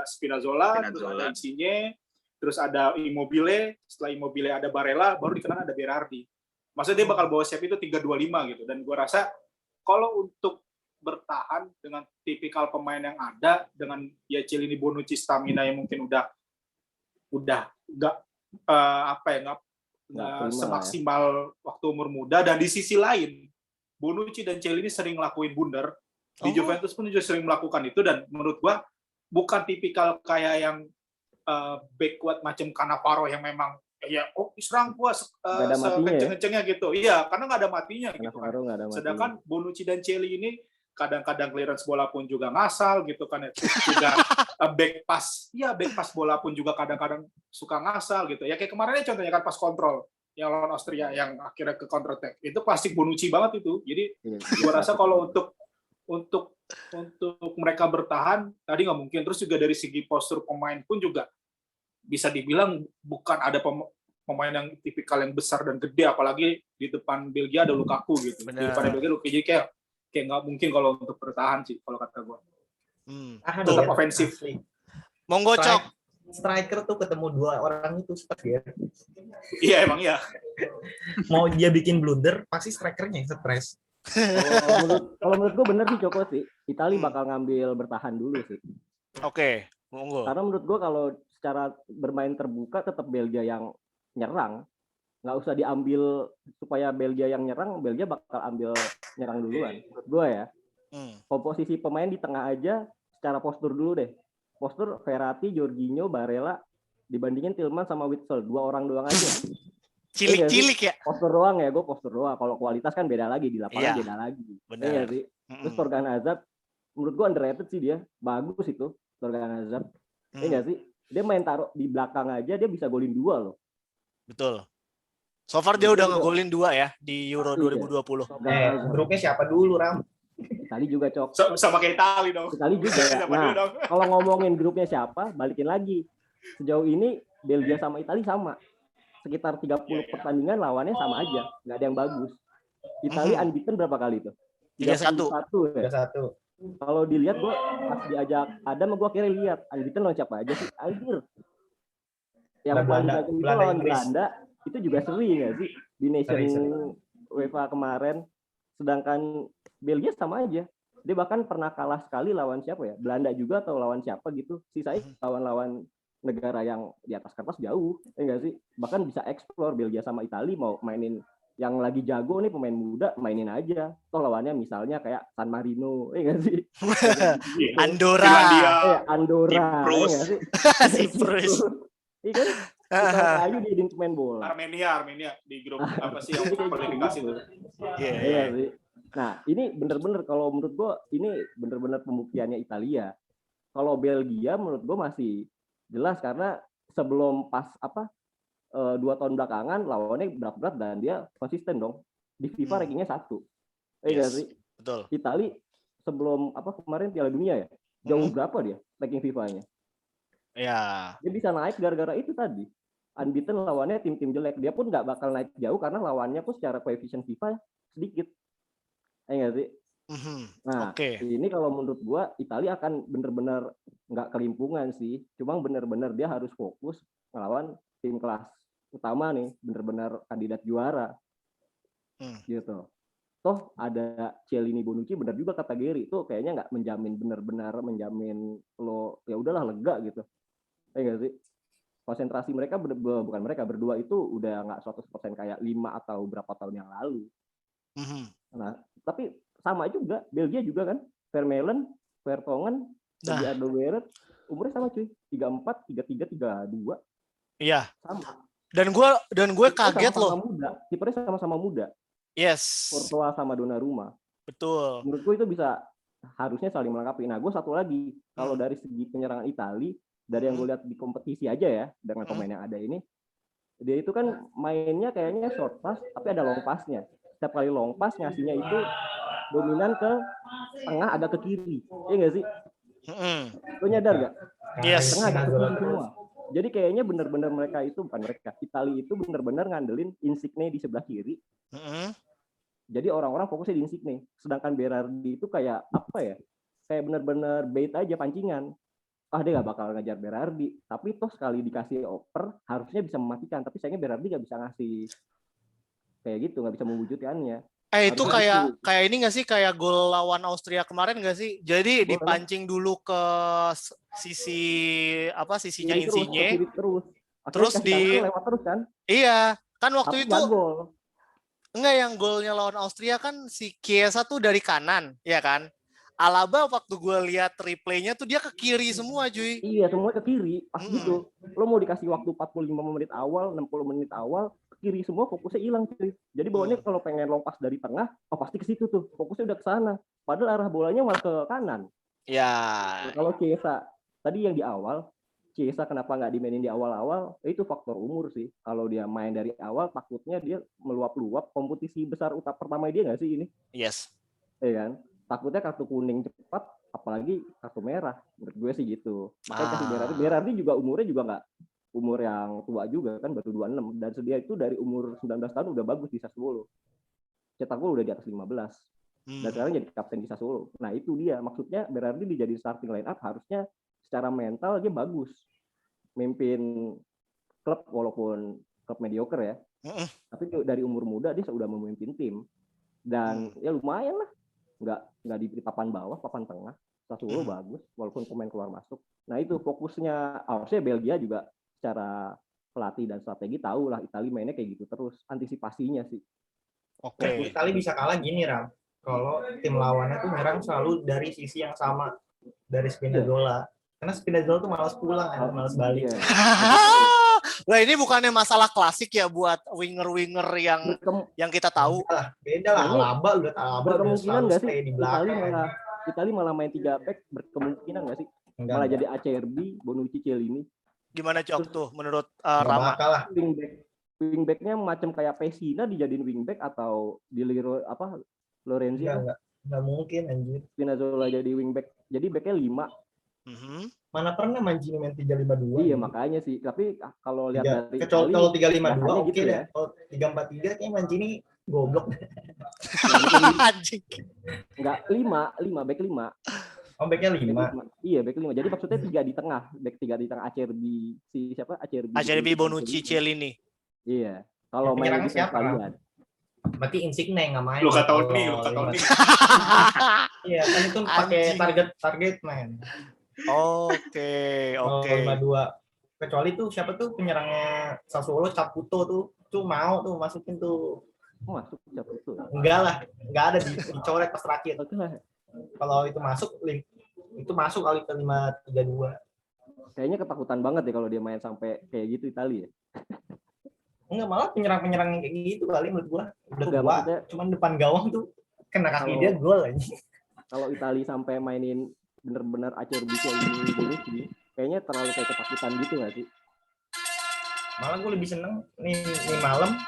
Spinazzola. Terus ada Insigne. Terus ada Immobile, setelah Immobile ada Barella, baru di kanan ada Berardi. Maksudnya dia bakal bawa shape itu 3-2-5 gitu. Dan gue rasa kalau untuk bertahan dengan tipikal pemain yang ada, dengan ya Chiellini, Bonucci, stamina yang mungkin udah nggak semaksimal waktu umur muda. Dan di sisi lain, Bonucci dan Chiellini sering ngelakuin blunder. Di Juventus pun juga sering melakukan itu, dan menurut gue bukan tipikal kayak yang back kuat macam Cannavaro yang memang ya serang gua sekenceng-kencengnya gitu. Iya, karena nggak ada matinya gitu kan. Sedangkan Bonucci dan Chiellini ini kadang-kadang clearance bola pun juga ngasal gitu kan. Juga back pass bola pun juga kadang-kadang suka ngasal gitu. Ya kayak kemarin contohnya kan pas kontrol yang lawan Austria yang akhirnya ke counter attack. Itu klasik Bonucci banget itu. Jadi gua rasa kalau untuk mereka bertahan tadi nggak mungkin. Terus juga dari segi postur pemain pun juga bisa dibilang bukan ada pemain yang tipikal yang besar dan gede, apalagi di depan Belgia ada Lukaku gitu. Di depan Belgia Lukaku, jadi kayak nggak mungkin kalau untuk bertahan sih kalau kata gue. Tetap ofensif. Monggo Cok. Striker tuh ketemu 2 orang itu stres ya. Iya emang ya. Mau dia bikin blunder pasti strikernya yang stres. Kalau menurut gue bener sih Joko sih, Itali bakal ngambil bertahan dulu sih. Oke, monggo. Karena menurut gue kalau secara bermain terbuka tetap Belgia yang nyerang, nggak usah diambil supaya Belgia yang nyerang, Belgia bakal ambil nyerang duluan. Menurut gue ya, komposisi pemain di tengah aja secara postur dulu deh. Postur Verratti, Jorginho, Barella dibandingin Tielemans sama Witsel, 2 orang doang aja. Cilik-cilik ya. Postur doang ya, gue postur doang. Kalau kualitas kan beda lagi, di lapangan beda lagi. Benar. Iya sih. Terus Torgan Hazard, menurut gue underrated sih dia. Bagus itu Torgan Hazard. Iya sih. Dia main taruh di belakang aja, dia bisa golin 2 loh. Betul. So far dia udah ngegolin 2 ya di Euro 2020. Grupnya siapa dulu, Ram? Itali juga Cok. Sama kayak Itali dong. Itali juga. Nah, kalau ngomongin grupnya siapa, balikin lagi. Sejauh ini Belgia sama Itali sama. Sekitar 30 pertandingan lawannya sama aja, nggak ada yang bagus. Itali unbeaten berapa kali itu? 3-1 ya. 3-1. Kalau dilihat gue pas diajak Adam, gue kira lihat unbeaten lawan siapa aja sih? Anjir. Yang Belanda lawan Belanda itu juga seri nggak sih di Nation UEFA kemarin. Sedangkan Belgia sama aja. Dia bahkan pernah kalah sekali lawan siapa ya? Belanda juga atau lawan siapa gitu. Sisanya lawan-lawan negara yang di atas kertas jauh, enggak sih? Bahkan bisa explore Belgia sama Italia mau mainin yang lagi jago nih pemain muda, mainin aja. Toh lawannya misalnya kayak San Marino, enggak sih? Andorra, enggak sih? Cyprus. Iya kan? Ayu dia pemain bola. Armenia di grup apa sih yang kualifikasi itu? Iya sih. Nah, ini bener-bener kalau menurut gua ini bener-bener pembuktiannya Italia. Kalau Belgia menurut gua masih jelas karena sebelum pas 2 tahun belakangan lawannya berat-berat dan dia konsisten dong di FIFA rankingnya 1. Sih? Betul. Itali sebelum kemarin Piala Dunia ya jauh berapa dia ranking FIFA-nya? Ya. Dia bisa naik gara-gara itu tadi. Unbeaten lawannya tim-tim jelek, dia pun nggak bakal naik jauh karena lawannya pun secara koefisien FIFA sedikit. Nggak sih? Nah, ini kalau menurut gua Italia akan bener-bener nggak kelimpungan sih. Cuma bener-bener dia harus fokus ngelawan tim kelas utama nih, bener-bener kandidat juara. Gitu. toh ada Chiellini Bonucci, benar juga kata Gary, itu kayaknya nggak menjamin benar-benar menjamin lo ya udahlah lega gitu. Ya nggak sih? Konsentrasi mereka bukan mereka berdua itu udah nggak 100% kayak 5 atau berapa tahun yang lalu. Nah, tapi sama juga Belgia juga kan, Vermeulen, Vertonghen, Sergi Alderweireld umurnya sama cuy, 34, 33, 32. Iya. Sama. Dan gue kaget loh. Kipernya sama-sama muda. Yes. Courtois sama Donnarumma. Betul. Menurut gue itu bisa harusnya saling melengkapi. Nah, gue satu lagi, kalau dari segi penyerangan Italia, dari yang gue lihat di kompetisi aja ya, dengan pemain yang ada ini, dia itu kan mainnya kayaknya short pass, tapi ada long pass-nya. Setiap kali long pass ngasihnya itu dominan ke tengah, agak ke kiri. Iya nggak sih? Lo nyadar nggak? Yes. Tengah agak ke kiri semua. Jadi kayaknya benar-benar Italia itu benar-benar ngandelin Insigne di sebelah kiri. Jadi orang-orang fokusnya di Insigne. Sedangkan Berardi itu kayak apa ya? Kayak benar-benar bait aja, pancingan. Dia gak bakal ngejar Berardi. Tapi toh sekali dikasih oper, harusnya bisa mematikan. Tapi sayangnya Berardi gak bisa ngasih kayak gitu, gak bisa mewujudkannya. Itu kayak ini nggak sih, kayak gol lawan Austria kemarin nggak sih? Jadi dipancing dulu ke sisinya Insigne, terus lewat terus kan? Iya, kan waktu itu enggak, yang golnya lawan Austria kan si Chiesa tuh dari kanan, ya kan? Alaba waktu gue lihat replaynya tuh dia ke kiri semua, cuy. Iya, semua ke kiri. Pas gitu. Lo mau dikasih waktu 45 menit awal, 60 menit awal, ke kiri semua, fokusnya hilang, cuy. Jadi bawahnya kalau pengen long pass dari tengah, pasti ke situ tuh. Fokusnya udah ke sana. Padahal arah bolanya malah ke kanan. Ya. Kalau Chiesa tadi yang di awal, Chiesa kenapa nggak dimainin di awal-awal? Itu faktor umur sih. Kalau dia main dari awal, takutnya dia meluap-luap kompetisi besar pertama dia nggak sih ini? Yes. Iya kan? Takutnya kartu kuning cepat, apalagi kartu merah. Menurut gue sih gitu. Makanya kasih Berardi juga umurnya juga nggak umur yang tua juga kan, baru 26. Dan dia itu dari umur 19 tahun udah bagus di Sassuolo. Cetak gol udah di atas 15. Dan sekarang jadi kapten di Sassuolo. Nah itu dia, maksudnya Berardi dijadiin starting line up, harusnya secara mental dia bagus. Mimpin klub walaupun klub mediocre ya. Tapi dari umur muda dia sudah memimpin tim. Dan ya lumayan lah. Nggak di papan bawah, papan tengah. Sassuolo bagus, walaupun pemain keluar masuk. Nah itu fokusnya, harusnya Belgia juga secara pelatih dan strategi tahu lah Italia mainnya kayak gitu terus. Antisipasinya sih. Oke. Italia bisa kalah gini, Ram. Kalau tim lawannya tuh nyerang selalu dari sisi yang sama, dari Spinazzola. Karena Spinazzola tuh malas pulang, malas balik. Lah ini bukannya masalah klasik ya buat winger-winger yang kita tahu. Beda lah, Alaba udah berkemungkinan nggak sih di belakang. Italia malah main 3 back, berkemungkinan nggak sih? Malah jadi Acerbi, Bonucci, Chiellini. Gimana Cok tuh menurut Rama? Wingbacknya macam kayak Pessina dijadiin wingback atau di Lorenzi? Nggak mungkin anjir. Spinazzola jadi wingback, jadi backnya 5. Mana pernah Mancini main 3-5-2? Iya makanya sih. Tapi kalau lihat dari kalau 3-5-2 oke deh. Kalau 3-4-3 kayak Mancini goblok. Anjing. Enggak, 5 back 5. Oh, backnya 5. Iya, back 5. Jadi maksudnya 3 di tengah, back 3 di tengah Acerbi, Acerbi, Bonucci, Chiellini. Iya. Kalau main di siapa? Berarti Insigne nggak main. Luka Toni. Iya, kan itu pakai target man. Oke. 5-2. Kecuali tuh siapa tuh penyerangnya Sassuolo, Caputo tuh mau tuh masukin tuh. Masuk Caputo. Enggak lah, enggak ada dicoret pas terakhir. Kalau itu masuk kali ke 5-3-2. Kayaknya ketakutan banget ya kalau dia main sampai kayak gitu Italia. Enggak, malah penyerang-penyerang yang kayak gitu kali menurut gua. Udah tua, cuman depan gawang tuh kena kaki dia gol aja. Kalau Italia sampai mainin bener-bener Acerbi ini Bonucci, kayaknya terlalu kayak ketakutan gitu nggak sih? Malah gue lebih seneng nih malam.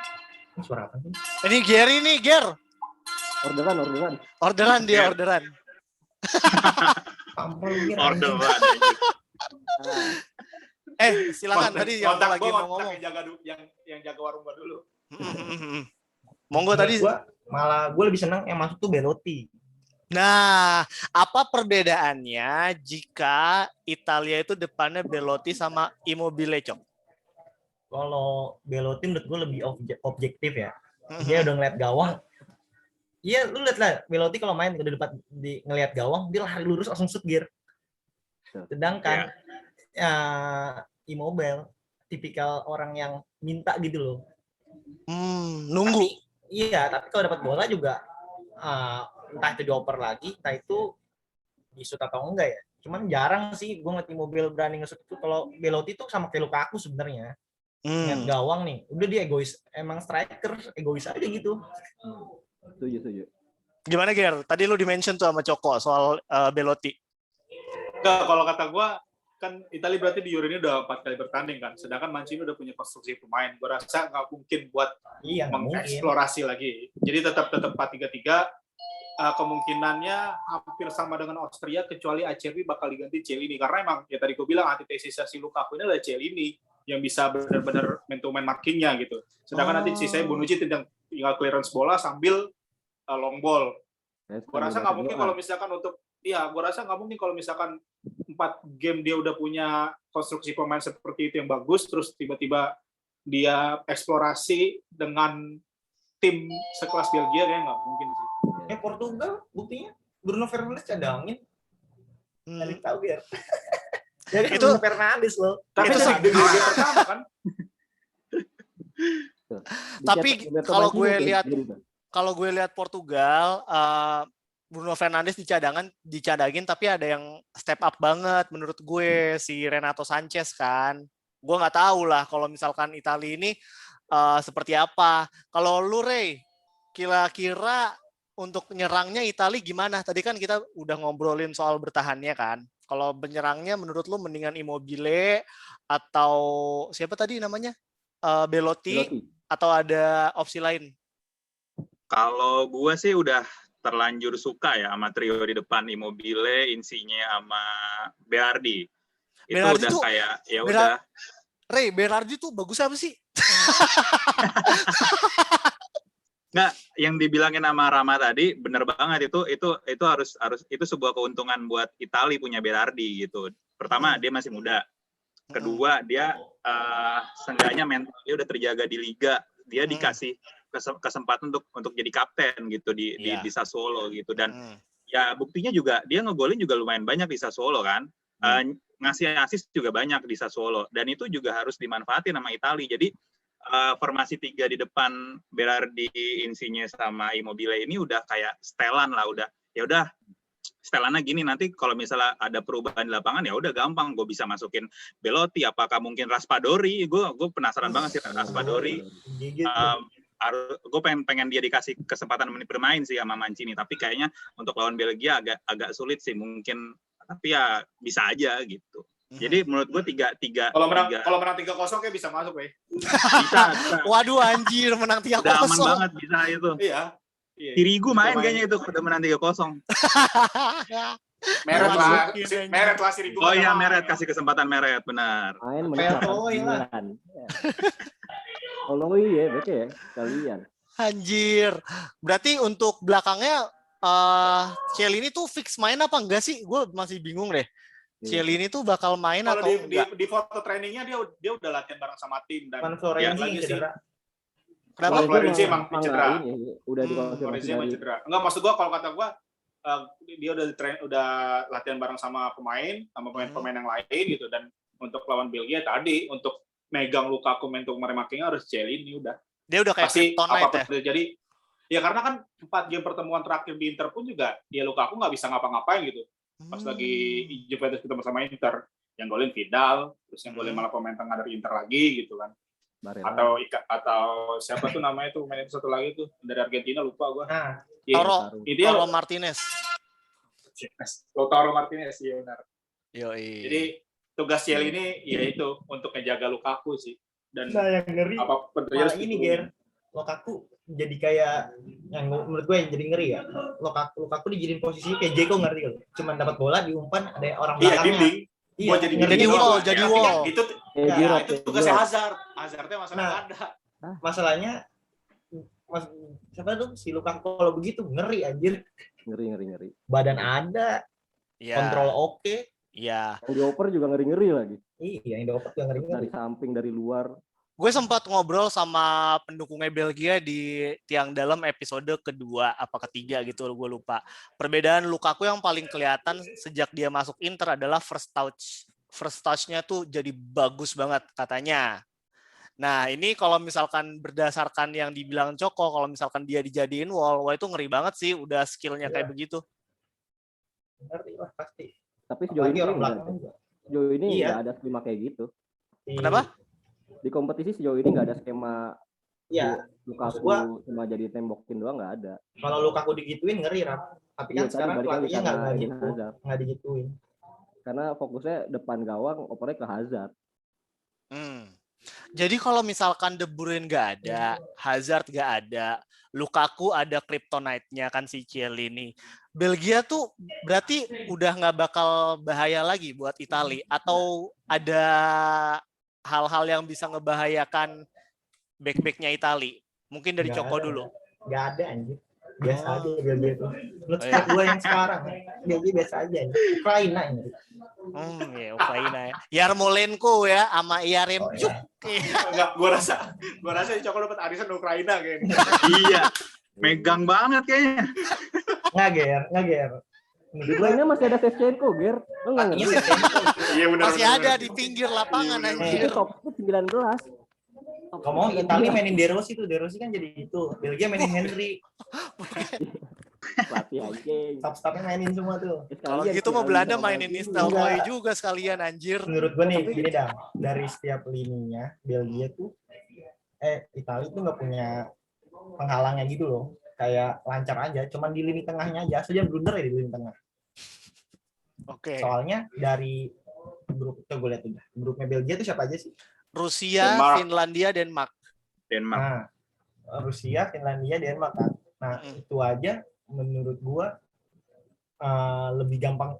Ini suara apa sih? Ini Gary nih, Ger. Orderan dia. Silakan tadi yang lagi mau ngomong. Yang jaga warung gua dulu. Monggo tadi. Malah gue lebih senang yang masuk tuh Belotti. Nah, apa perbedaannya jika Italia itu depannya Belotti sama Immobile, Cok? Kalau Belotti menurut gue lebih objektif ya. Dia udah ngeliat gawang. Iya, lu lihat lah Belotti kalau main udah depan ngelihat gawang, dia lari lurus langsung shoot gear. Sedangkan Immobile tipikal orang yang minta gitu loh. Nunggu. Tapi kalau dapat bola juga entah itu dioper lagi, entah itu di-shoot atau enggak ya. Cuman jarang sih gue ngeliat Immobile berani nge-shoot itu. Kalau Belotti itu sama kayak Lukaku sebenarnya. Ngeliat gawang nih, udah dia egois. Emang striker egois aja gitu. Setuju. Gimana Ger? Tadi lu di-mention tuh sama Coko soal Belotti. Enggak, kalau kata gue kan Italia berarti di Euro ini udah 4 kali bertanding kan, sedangkan Mancini udah punya konstruksi pemain. Gue rasa nggak mungkin buat mengeksplorasi lagi. Jadi tetap 4-3-3. Kemungkinannya hampir sama dengan Austria, kecuali Acerbi bakal diganti Chiellini, karena emang ya tadi gue bilang antitesis si Lukaku ini adalah Chiellini yang bisa benar-benar man-to-man markingnya gitu. Sedangkan nanti sisanya Bonucci tinggal clearance bola sambil long ball. Gue rasa nggak mungkin kalau misalkan gue rasa nggak mungkin kalau misalkan 4 game dia udah punya konstruksi pemain seperti itu yang bagus, terus tiba-tiba dia eksplorasi dengan tim sekelas Belgia, kayak nggak mungkin sih. Portugal buktinya Bruno Fernandes cadangin. Dari tahu ya. Jadi itu Bruno Fernandes loh. Tapi itu game pertama kan. Tapi kalau gue lihat Portugal, Bruno Fernandes dicadangin, tapi ada yang step up banget menurut gue, si Renato Sanchez kan. Gue nggak tahu lah kalau misalkan Italia ini seperti apa. Kalau lu Ray, kira-kira untuk nyerangnya Italia gimana? Tadi kan kita udah ngobrolin soal bertahannya kan. Kalau menyerangnya menurut lu mendingan Immobile atau siapa tadi namanya? Belotti atau ada opsi lain? Kalau gue sih udah terlanjur suka ya sama trio di depan, Immobile, Insigne sama Berardi. Itu udah tuh, kayak ya udah. Ray, Berardi tuh bagus apa sih? Nggak, yang dibilangin sama Rama tadi bener banget, itu harus itu sebuah keuntungan buat Italia punya Berardi gitu. Pertama, dia masih muda. Kedua, dia seenggaknya mentalnya udah terjaga di liga. Dia dikasih kesempatan untuk jadi kapten gitu di Sassuolo gitu, dan ya buktinya juga dia ngegolin juga lumayan banyak di Sassuolo kan. Ngasih assist juga banyak di Sassuolo, dan itu juga harus dimanfaatin sama Italia. Jadi formasi 3 di depan Berardi, Insigne sama Immobile ini udah kayak setelan lah, udah setelannya gini, nanti kalau misalnya ada perubahan di lapangan ya udah gampang, gue bisa masukin Belotti, apakah mungkin Raspadori, gue penasaran banget sih Raspadori. Gue pengen dia dikasih kesempatan menit bermain sih sama Mancini, tapi kayaknya untuk lawan Belgia agak sulit sih mungkin, tapi ya bisa aja gitu. Jadi menurut gue tiga kalau menang 3-0 kayak bisa masuk ya. Bisa. Waduh anjir, menang 3-0. Udah aman banget bisa itu. Iya. Sirigu main kayaknya itu udah menang 3-0. Meret lah Sirigu. Oh iya, Meret, kasih kesempatan Meret, benar. Main menang 9. Oh iya, oke ya kalian. Anjir. Berarti untuk belakangnya Chiellini tuh fix main apa enggak sih? Gue masih bingung deh. Chiellini tuh bakal main atau enggak? Di foto trainingnya dia udah latihan bareng sama tim, dan Florenzi cedera. Kenapa Florenzi emang cedera? Udah dikonfirmasi emang cedera. Enggak, maksud gua kalau kata gua dia udah latihan bareng sama pemain yang lain gitu, dan untuk lawan Belgia tadi untuk megang Lukaku mentok markingnya harus Chiellini udah. Dia udah kayak kryptonite ya. Jadi ya karena kan 4 game pertemuan terakhir di Inter pun juga dia Lukaku nggak bisa ngapa-ngapain gitu. Pas lagi Juventus ketemu sama Inter, yang golin Vidal, terus yang golin malah pemain tengah dari Inter lagi gitu kan. Barella. Atau siapa tuh namanya tuh, main satu lagi tuh dari Argentina, lupa gua. Lautaro Martinez. Lautaro Martinez, iya benar. Yoi. Jadi tugas Chiellini ya itu untuk menjaga Lukaku sih. Dan yang ngeri apa ini Ger, Lukaku jadi kayak yang menurut gue yang jadi ngeri ya. Lukaku dijadiin posisi kayak Dzeko, ngerti kan? Cuman dapat bola diumpan ada orang belakangnya. Iya, jadi wall. Itu tugasnya Hazard. Hazardnya masalah ada. Masalahnya siapa tuh si Lukaku kalau begitu ngeri anjir. Ngeri. Badan ada. Kontrol oke. Iya. Yang dioper juga ngeri-ngeri lagi. Iya, yang dioper juga ngeri-ngeri. Dari samping, dari luar. Gue sempat ngobrol sama pendukungnya Belgia di Tiang Dalam episode kedua apa ketiga gitu, gue lupa. Perbedaan Lukaku yang paling kelihatan sejak dia masuk Inter adalah first touch. First touch-nya tuh jadi bagus banget katanya. Nah ini kalau misalkan berdasarkan yang dibilang Coko, kalau misalkan dia dijadiin wall, wah itu ngeri banget sih, udah skillnya kayak begitu. Ngeri lah pasti. Tapi sejauh ini nggak ada skema kayak gitu. Kenapa? Di kompetisi sejauh ini nggak ada skema Lukaku cuma jadi tembokin doang, nggak ada. Kalau Lukaku digituin ngeri, Rap. Tapi kan sekarang pelatihnya nggak digituin. Karena fokusnya depan gawang, opernya ke Hazard. Jadi kalau misalkan De Bruyne nggak ada, Hazard nggak ada, Lukaku ada kryptonite-nya kan si Chiellini. Belgia tuh berarti udah nggak bakal bahaya lagi buat Italia, atau ada hal-hal yang bisa ngebahayakan back-backnya Italia? Mungkin dari Coko dulu. Nggak ada anjir. Biasa aja Belgia tuh. Menurut gue yang sekarang, Belgia biasa aja. Ukraina ini. Ya Ukraina ya. Yarmolenko ya sama Yaremchuk. Enggak, gue rasa Coko dapat arisan Ukraina kayaknya. Iya. Megang banget kayaknya. Nggak ger. Di lainnya masih ada Shevchenko, Ger. Lo nggak ngerti? Iya benar. Masih ada di pinggir lapangan anjir. Top 19. Ngomong Italia mainin De Rossi tuh. De Rossi kan jadi itu. Belgia mainin Henry. Pelatih anjing. Stop-stopnya mainin semua tuh. Kalau gitu mau Belanda mainin Nistelrooy juga sekalian anjir. Menurut gue nih gini dah. Dari setiap lininya Belgia tuh Italia tuh nggak punya penghalangnya gitu loh. Kayak lancar aja, cuman di lini tengahnya aja. Asal dia blunder ya di lini tengah. Oke. Soalnya dari grup itu gue lihat udah. Grupnya Belgia itu siapa aja sih? Rusia, Denmark. Finlandia, Denmark. Nah, Rusia, Finlandia, Denmark kan. Nah, itu aja menurut gua lebih gampang,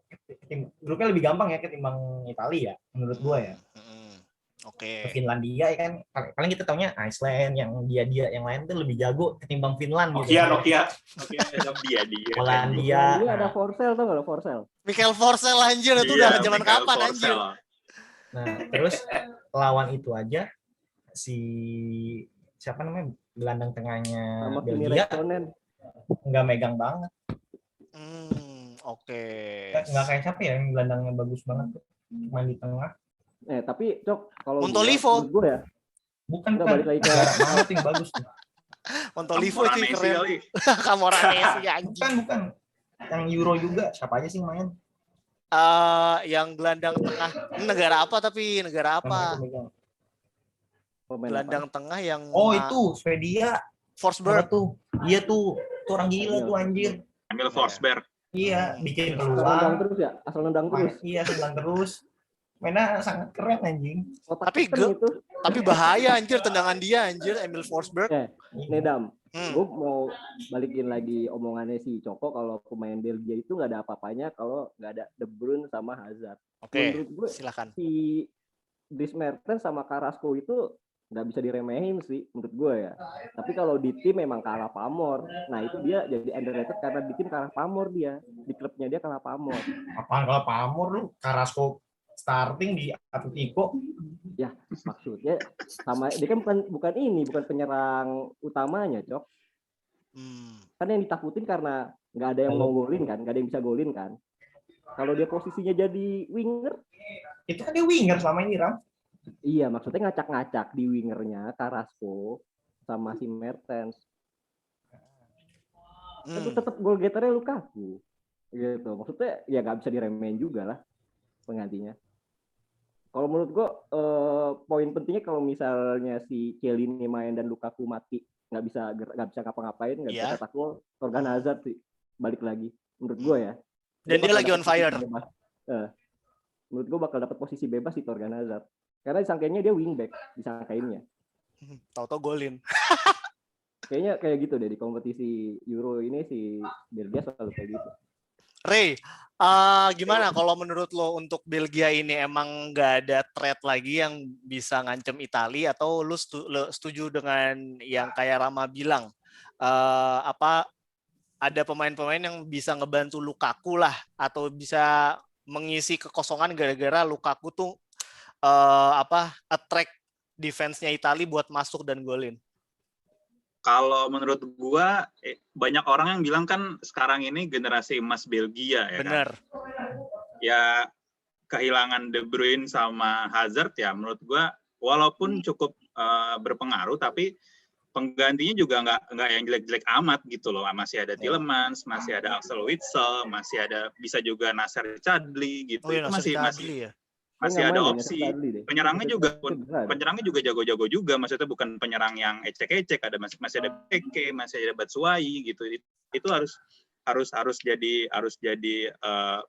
grupnya lebih gampang ya ketimbang Italia ya, menurut gua ya. Oke. Finlandia ya kan, paling kita taunya Iceland, yang dia yang lain tuh lebih jago ketimbang Finland gitu. Nokia. Dia. Polandia. Dia ada Forsell, tau nggak lo Forsell? Michael Forsell anjir, itu udah zaman kapan anjir. Nah, terus lawan itu aja si siapa namanya gelandang tengahnya Belgia nggak megang banget. Oke. Nggak kayak siapa ya yang gelandangnya bagus banget tuh, main di tengah. Tapi Cok, kalau Montolivo gue ya. Bukan balik lagi ke banget yang bagus tuh. Montolivo itu keren. Camoranesi anjing. Bukan. Yang Euro juga siapa aja sih main? Yang gelandang tengah negara apa? Gelandang tengah yang itu Swedia. Forsberg tuh. Iya tuh orang gila tuh anjir. Emil Forsberg. Iya, bikin peluang terus ya, asal nendang terus. Iya, nendang terus. Mainnya sangat keren anjing. Tapi bahaya anjir tendangan dia anjir Emil Forsberg. Nedam. Gue mau balikin lagi omongannya si Coko, kalau pemain Belgia itu nggak ada apa-apanya kalau nggak ada De Bruyne sama Hazard. Oke, menurut gue silakan. Si Dries Mertens sama Carrasco itu nggak bisa diremehin sih menurut gue ya. Tapi kalau di tim memang kalah pamor. Nah itu dia jadi underrated karena di tim kalah pamor dia. Di klubnya dia kalah pamor. Apaan kalah pamor lu? Carrasco starting di Atletico. Ya maksudnya sama dia kan bukan penyerang utamanya, Cok. Kan yang ditakutin karena nggak ada yang mau golin kan, nggak ada yang bisa golin kan. Kalau dia posisinya jadi winger, itu kan dia winger selama ini, Ram. Iya, maksudnya ngacak-ngacak di wingernya Carrasco sama si Mertens. Itu tetap goal getternya Lukaku. Gitu. Maksudnya ya nggak bisa diremehin juga lah penggantinya. Kalau menurut gue poin pentingnya kalau misalnya si Chiellini main dan Lukaku mati, nggak bisa ngapa-ngapain, nggak bisa cetak gol, Thorgan Hazard sih balik lagi menurut gue ya. Dan dia lagi on fire. Menurut gue bakal dapat posisi bebas si Thorgan Hazard karena disangkainya dia wingback, disangkainnya. Tahu-tahu golin. Kayaknya kayak gitu deh di kompetisi Euro ini si Belgia selalu kayak gitu. Ray, gimana kalau menurut lo untuk Belgia ini emang nggak ada threat lagi yang bisa ngancem Italia, atau lo setuju dengan yang kayak Rama bilang, ada pemain-pemain yang bisa ngebantu Lukaku lah, atau bisa mengisi kekosongan gara-gara Lukaku tuh attract defense-nya Italia buat masuk dan golin? Kalau menurut gua banyak orang yang bilang kan sekarang ini generasi emas Belgia ya. Bener. Kan? Ya kehilangan De Bruyne sama Hazard ya menurut gua walaupun cukup berpengaruh tapi penggantinya juga nggak yang jelek-jelek amat gitu loh. Masih ada Tielemans, masih ada Axel Witsel, masih ada bisa juga Nacer Chadli gitu. Oh, iya, itu masih ada opsi. Penyerangnya juga jago-jago juga. Maksudnya bukan penyerang yang ecek-ecek. Ada masih ada Peke, masih ada Batshuayi gitu. Itu harus jadi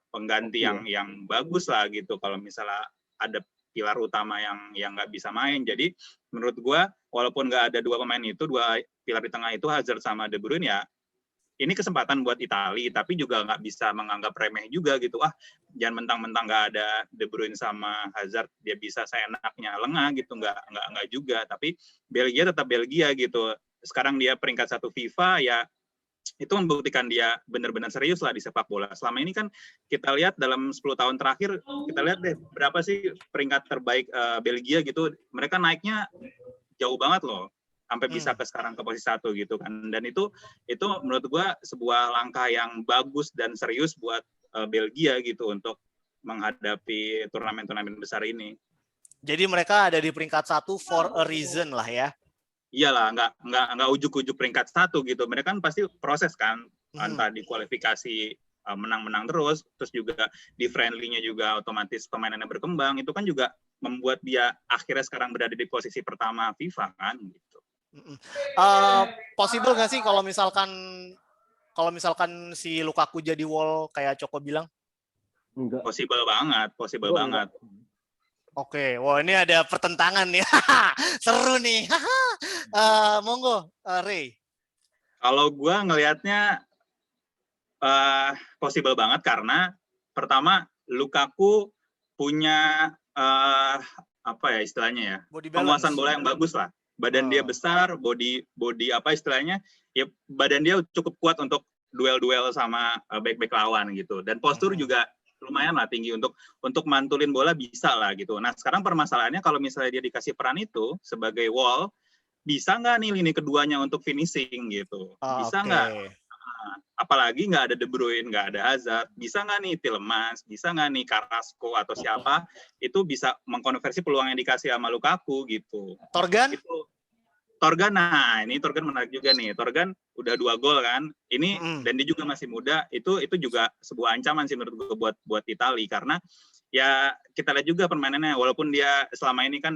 pengganti yang bagus lah gitu. Kalau misalnya ada pilar utama yang nggak bisa main. Jadi menurut gue walaupun nggak ada dua pemain itu, dua pilar di tengah itu Hazard sama De Bruyne ya, ini kesempatan buat Italia, tapi juga nggak bisa menganggap remeh juga gitu. Jangan mentang-mentang nggak ada De Bruyne sama Hazard dia bisa seenaknya lengah gitu, nggak juga. Tapi Belgia tetap Belgia gitu. Sekarang dia peringkat 1 FIFA ya. Itu membuktikan dia benar-benar serius lah di sepak bola. Selama ini kan kita lihat dalam 10 tahun terakhir, kita lihat deh berapa sih peringkat terbaik Belgia gitu. Mereka naiknya jauh banget loh, sampai bisa ke sekarang ke posisi 1 gitu kan. Dan itu menurut gua sebuah langkah yang bagus dan serius buat Belgia gitu untuk menghadapi turnamen-turnamen besar ini. Jadi mereka ada di peringkat 1 for a reason lah ya. Iyalah, nggak ujuk-ujuk peringkat 1 gitu. Mereka kan pasti proses kan, entah di kualifikasi menang-menang terus juga di friendly-nya juga otomatis permainannya berkembang. Itu kan juga membuat dia akhirnya sekarang berada di posisi pertama FIFA kan gitu. Possible nggak sih kalau misalkan si Lukaku jadi wall kayak Coko bilang? Enggak. Possible banget. Oke, wah ini ada pertentangan nih. Seru nih. Monggo, Ray. Kalau gue ngelihatnya possible banget karena pertama Lukaku punya apa ya istilahnya ya, penguasaan bola yang bagus lah. Badan dia besar, body apa istilahnya, ya badan dia cukup kuat untuk duel-duel sama back-back lawan gitu. Dan postur juga lumayan lah tinggi untuk mantulin bola bisa lah gitu. Nah sekarang permasalahannya kalau misalnya dia dikasih peran itu sebagai wall, bisa nggak nih lini keduanya untuk finishing gitu? Bisa nggak? Apalagi nggak ada De Bruyne, nggak ada Hazard, bisa nggak nih Tielemans, bisa nggak nih Carrasco atau siapa itu bisa mengkonversi peluang yang dikasih sama Lukaku gitu. Torgan? Torgan, nah ini Torgan menarik juga nih. Torgan udah 2 gol kan. Ini dan dia juga masih muda. Itu juga sebuah ancaman sih menurut gue buat Italia karena ya kita lihat juga permainannya walaupun dia selama ini kan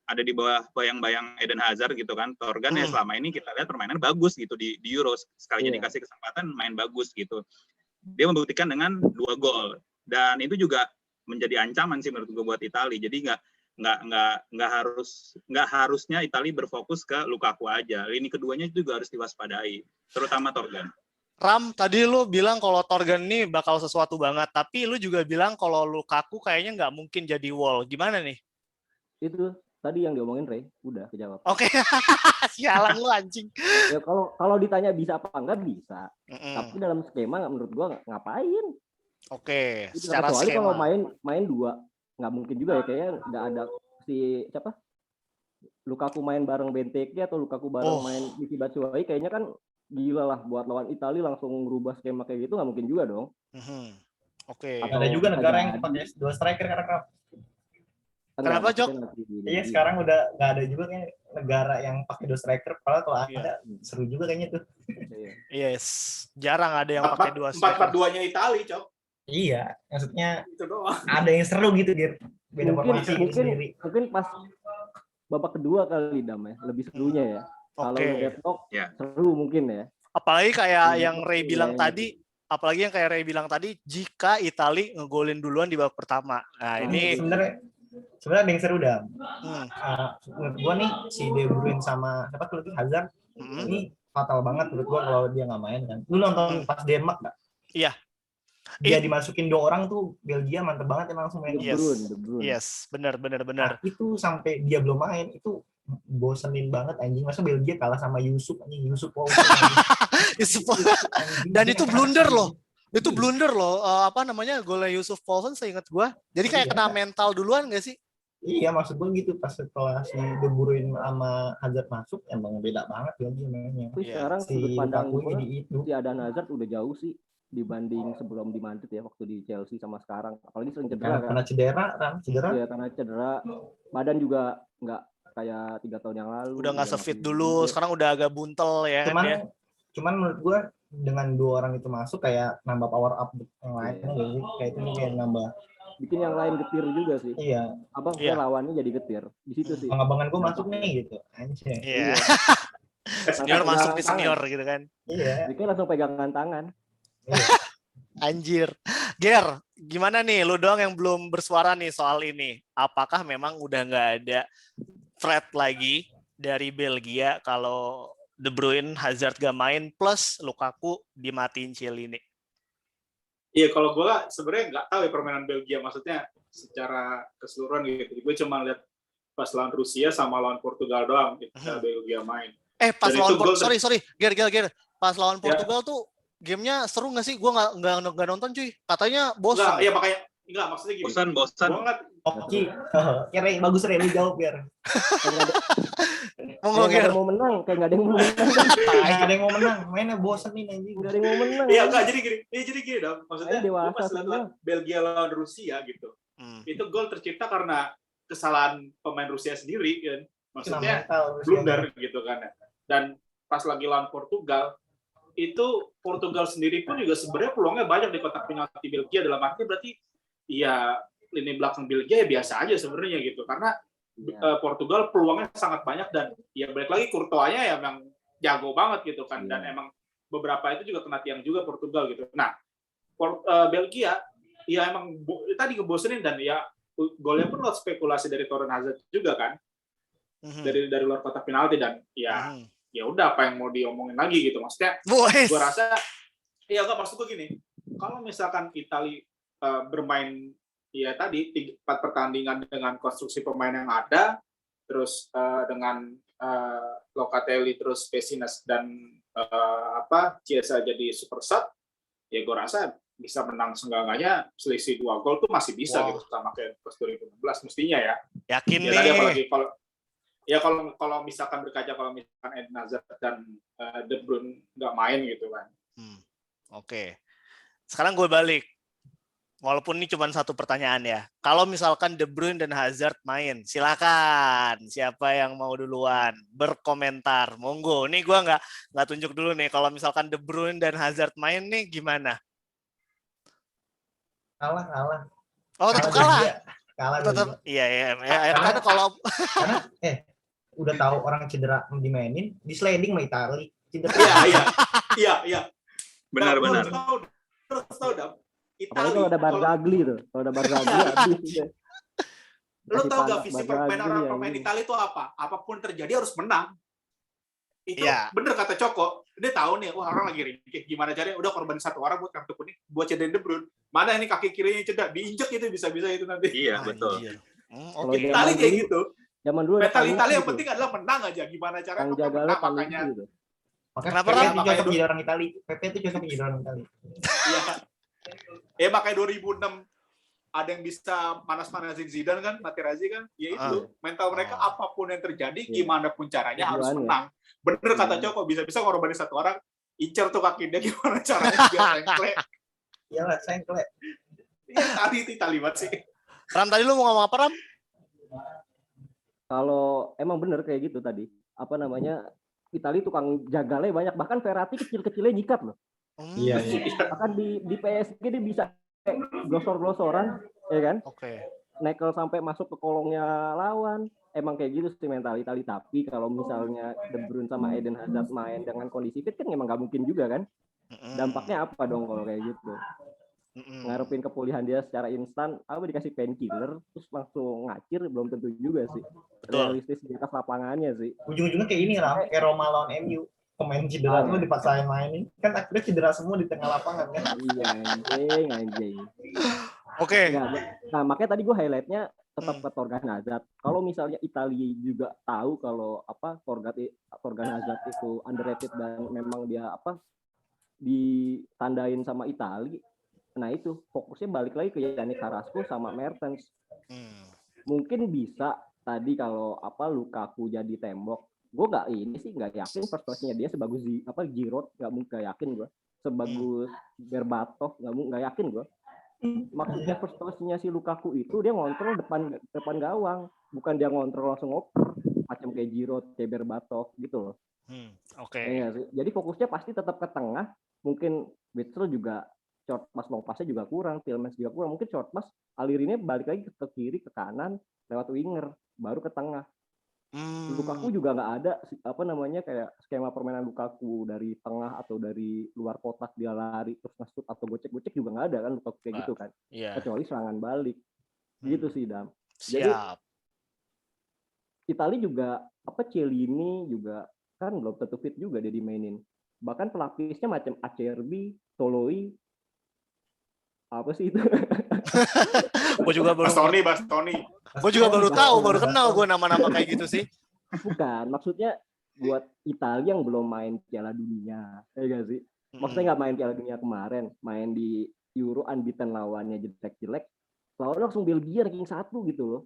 ada di bawah bayang-bayang Eden Hazard gitu kan. Torgan ya selama ini kita lihat permainan bagus gitu di Euro, sekalinya dikasih kesempatan main bagus gitu. Dia membuktikan dengan 2 gol dan itu juga menjadi ancaman sih menurut gue buat Italia. Jadi nggak harusnya Italia berfokus ke Lukaku aja. Lini keduanya juga harus diwaspadai, terutama Torgan. Ram, tadi lu bilang kalau Torgan ini bakal sesuatu banget, tapi lu juga bilang kalau Lukaku kayaknya nggak mungkin jadi wall. Gimana nih? Itu tadi yang diomongin Ray, udah kejawab. Oke. Sialan lu anjing. Ya kalau ditanya bisa apa enggak bisa. Tapi dalam skema menurut gua ngapain? Oke, secara skema. Kalau main 2 nggak mungkin juga ya, kayaknya nggak ada si siapa Lukaku main bareng Benteke atau Lukaku bareng main Michy Batshuayi, kayaknya kan gila lah buat lawan Italia langsung merubah skema kayak gitu, nggak mungkin juga dong. Oke. Ada juga negara yang pakai 2 striker karena kenapa Jok? Iya sekarang udah nggak ada juga kayak negara yang pakai 2 striker, padahal kalau ada seru juga kayaknya tuh. Yes, jarang ada yang pakai 2 striker. 4-4-2-nya Italia, Cok. Iya, maksudnya itu doang. Ada yang seru gitu dia. Beda formasi sendiri. Mungkin pas babak kedua kali Dam ya, lebih serunya ya. Kalau deadlock seru mungkin ya. Apalagi kayak yang Ray bilang tadi, jika Italia ngegolin duluan di babak pertama. Nah, ini sebenarnya ada yang seru Dam. Menurut gua nih si De Bruyne sama siapa tuh lagi Hazard ini fatal banget menurut gua kalau dia nggak main kan. Lu nonton pas Denmark nggak? Iya. Dia dimasukin 2 orang tuh Belgia mantep banget emang langsung main. Yes, benar. Nah, itu sampai dia belum main itu bosenin banget anjing. Masa Belgia kalah sama Yusuf anjing, Yusuf Poulsen. Dan itu blunder loh. Itu blunder loh. Apa namanya golnya Yusuf Poulsen seingat gua. Jadi kayak kena mental duluan nggak sih? Iya, maksud gue gitu, pas setelah si De Bruyne sama Hazard masuk emang beda banget ya mainnya. Tapi sekarang si sudut pandang Lukaku gue jadi itu. si Eden Hazard udah jauh sih dibanding sebelum di Madrid ya, waktu di Chelsea sama sekarang. Apalagi sering cedera kan. Karena cedera. Iya, karena cedera. Badan juga nggak kayak 3 tahun yang lalu. Udah nggak se-fit dulu, sekarang udah agak buntel ya kan dia. Cuman menurut gue dengan 2 orang itu masuk kayak nambah power up yang lain, kayak itu kayak nambah. Bikin yang lain getir juga sih. Iya. Lawannya jadi getir. Di situ sih. Abang-abangan gue masuk nih gitu. Anjir. Iya. Senior masuk di senior gitu kan. Iya. Bikin langsung pegangan tangan. Anjir. Ger, gimana nih? Lu doang yang belum bersuara nih soal ini. Apakah memang udah nggak ada threat lagi dari Belgia kalau De Bruyne, Hazard gak main, plus Lukaku dimatiin Chiellini? Iya, kalau gue sebenarnya nggak tahu ya permainan Belgia, maksudnya secara keseluruhan gitu. Gue cuma lihat pas lawan Rusia sama lawan Portugal doang ketika Belgia main. Pas lawan Portugal, sorry, Ger. Pas lawan Portugal tuh gamenya seru nggak sih? Gue nggak nonton cuy. Katanya bosan. Iya makanya nggak, maksudnya gini. Bosan. Oke, kira bagus Re, lu jawab biar. Nggak ada yang mau menang, kayak nggak ada yang mau menang. Nggak ada yang mau menang, mainnya bosan nih anjing. Nggak ada yang mau menang. Iya nggak, jadi gini dong. Maksudnya dewasa pas Belgia lawan Rusia gitu, itu gol tercipta karena kesalahan pemain Rusia sendiri kan. Maksudnya blunder gitu kan. Dan pas lagi lawan Portugal, itu Portugal sendiri pun juga sebenarnya peluangnya banyak di kotak penalti Belgia, dalam arti berarti ya lini belakang Belgia ya biasa aja sebenarnya gitu, karena Portugal peluangnya sangat banyak, dan ya balik lagi Courtois-nya ya memang jago banget gitu kan, dan emang beberapa itu juga kena tiang juga Portugal gitu. Nah, Belgia ya emang tadi ngebosenin, dan ya golnya pun lewat spekulasi dari Torren Hazard juga kan, dari luar kotak penalti, dan ya udah apa yang mau diomongin lagi gitu, maksudnya gue rasa ya nggak, maksud gue gini, kalau misalkan Italia bermain ya tadi 4 pertandingan dengan konstruksi pemain yang ada, terus dengan Locatelli, terus Vecinos dan Chiesa jadi super sub, ya gue rasa bisa menang seenggaknya selisih 2 gol tuh masih bisa gitu, sama kayak pas 2016 mestinya ya. Yakin ya, nih. Tadi apalagi kalau misalkan berkaca, kalau misalkan Eden Hazard dan De Bruyne nggak main gitu kan. Oke. Sekarang gue balik. Walaupun ini cuma satu pertanyaan ya. Kalau misalkan De Bruyne dan Hazard main, silakan. Siapa yang mau duluan berkomentar? Monggo. Nih gue nggak tunjuk dulu nih. Kalau misalkan De Bruyne dan Hazard main nih gimana? Kalah. Oh, tetap kalah. Kalah. Tetap. Iya. Karena kalau udah tahu orang cedera dimainin, di sliding sama Itali. Iya. Benar. Terus tahu dah. Apalagi kalau ada Barzagli tuh. Kalau ada Barzagli habis ya. Lo tau gak visi pemain Italia itu apa? Apapun terjadi harus menang. Itu bener kata Coko. Dia tahu nih, wah orang lagi ringkih. Gimana caranya? Udah korban 1 orang buat kartu kuning, buat cederin De Bruyne. Mana ini kaki kirinya cedera? Diinjek itu bisa-bisa itu nanti. Iya, betul. Oke. Italia kayak gitu. Zaman dulu mental Italia yang penting adalah menang aja. Gimana caranya lo menang, makanya. Kenapa Pepe itu cocok jadi orang Italia? Pepe itu cocok jadi orang Italia. Iya. Makanya 2006 ada yang bisa panas-panasin Zidane kan, Materazzi kan, ya itu mental mereka apapun yang terjadi, gimana pun caranya harus menang. Bener kata Coko, bisa-bisa ngorbanin 1 orang, incer tuh kaki dia gimana caranya biar sengkle. Iyalah, sengkle. Iya, tadi itu Italia banget sih. Ram, tadi lu mau ngomong apa, Ram? Kalau emang bener kayak gitu tadi, apa namanya, Italia tukang jagalnya banyak, bahkan Verratti kecil-kecilnya nyikat loh. Iya. Bahkan di PSG dia bisa glosor-glosoran, ya kan? Oke. Nekel sampai masuk ke kolongnya lawan. Emang kayak gitu sih mental Italia. Tapi kalau misalnya De Bruyne sama Eden Hazard main dengan kondisi fit kan emang nggak mungkin juga kan? Dampaknya apa dong kalau kayak gitu? Ngarepin kepulihan dia secara instan, apa dikasih painkiller terus langsung ngacir, belum tentu juga sih. Realistis di atas lapangannya sih. Ujung-ujungnya kayak ini lah, kayak Roma lawan MU. Pemain cedera lu dipaksain mainin, kan akhirnya cedera semua di tengah lapangan kan. Iya, anjing. Oke. Nah, makanya tadi gue highlightnya tetap ke Torgan Hazard. Kalau misalnya Italia juga tahu kalau Torgan Hazard itu underrated dan memang dia ditandain sama Italia, nah itu fokusnya balik lagi ke Yannick Carrasco sama Mertens. Mungkin bisa tadi kalau Lukaku jadi tembok. Gue nggak yakin prestasinya dia sebagus Giroud, nggak yakin gue. Sebagus Berbatov nggak yakin gue. Maksudnya prestasinya si Lukaku itu dia ngontrol depan gawang, bukan dia ngontrol langsung ngoper macam kayak Giroud, kayak Berbatov gitu loh. Oke. Ya, jadi fokusnya pasti tetap ke tengah. Mungkin Witsel juga short pass long passnya juga kurang, Tielemans juga kurang. Mungkin short pass alirinnya balik lagi ke kiri, ke kanan, lewat winger, baru ke tengah. Lukaku juga nggak ada kayak skema permainan Lukaku dari tengah atau dari luar kotak dia lari terus nge-shoot atau gocek-gocek juga nggak ada kan Lukaku kayak gitu kan. Kecuali serangan balik. Gitu sih Dam. Jadi Itali juga Chiellini juga kan belum tentu fit juga dia dimainin. Bahkan pelapisnya macam Acerbi, Toloi, apa sih itu? Gue juga baru Bastoni. Gue juga baru tahu, baru kenal gue nama-nama kayak gitu sih. Bukan, maksudnya buat Italia yang belum main Piala Dunia, ya gak sih? Maksudnya nggak main Piala Dunia kemarin, main di Euro unbeaten lawannya jelek-jelek, lawannya langsung Belgia ranking 1 gitu loh.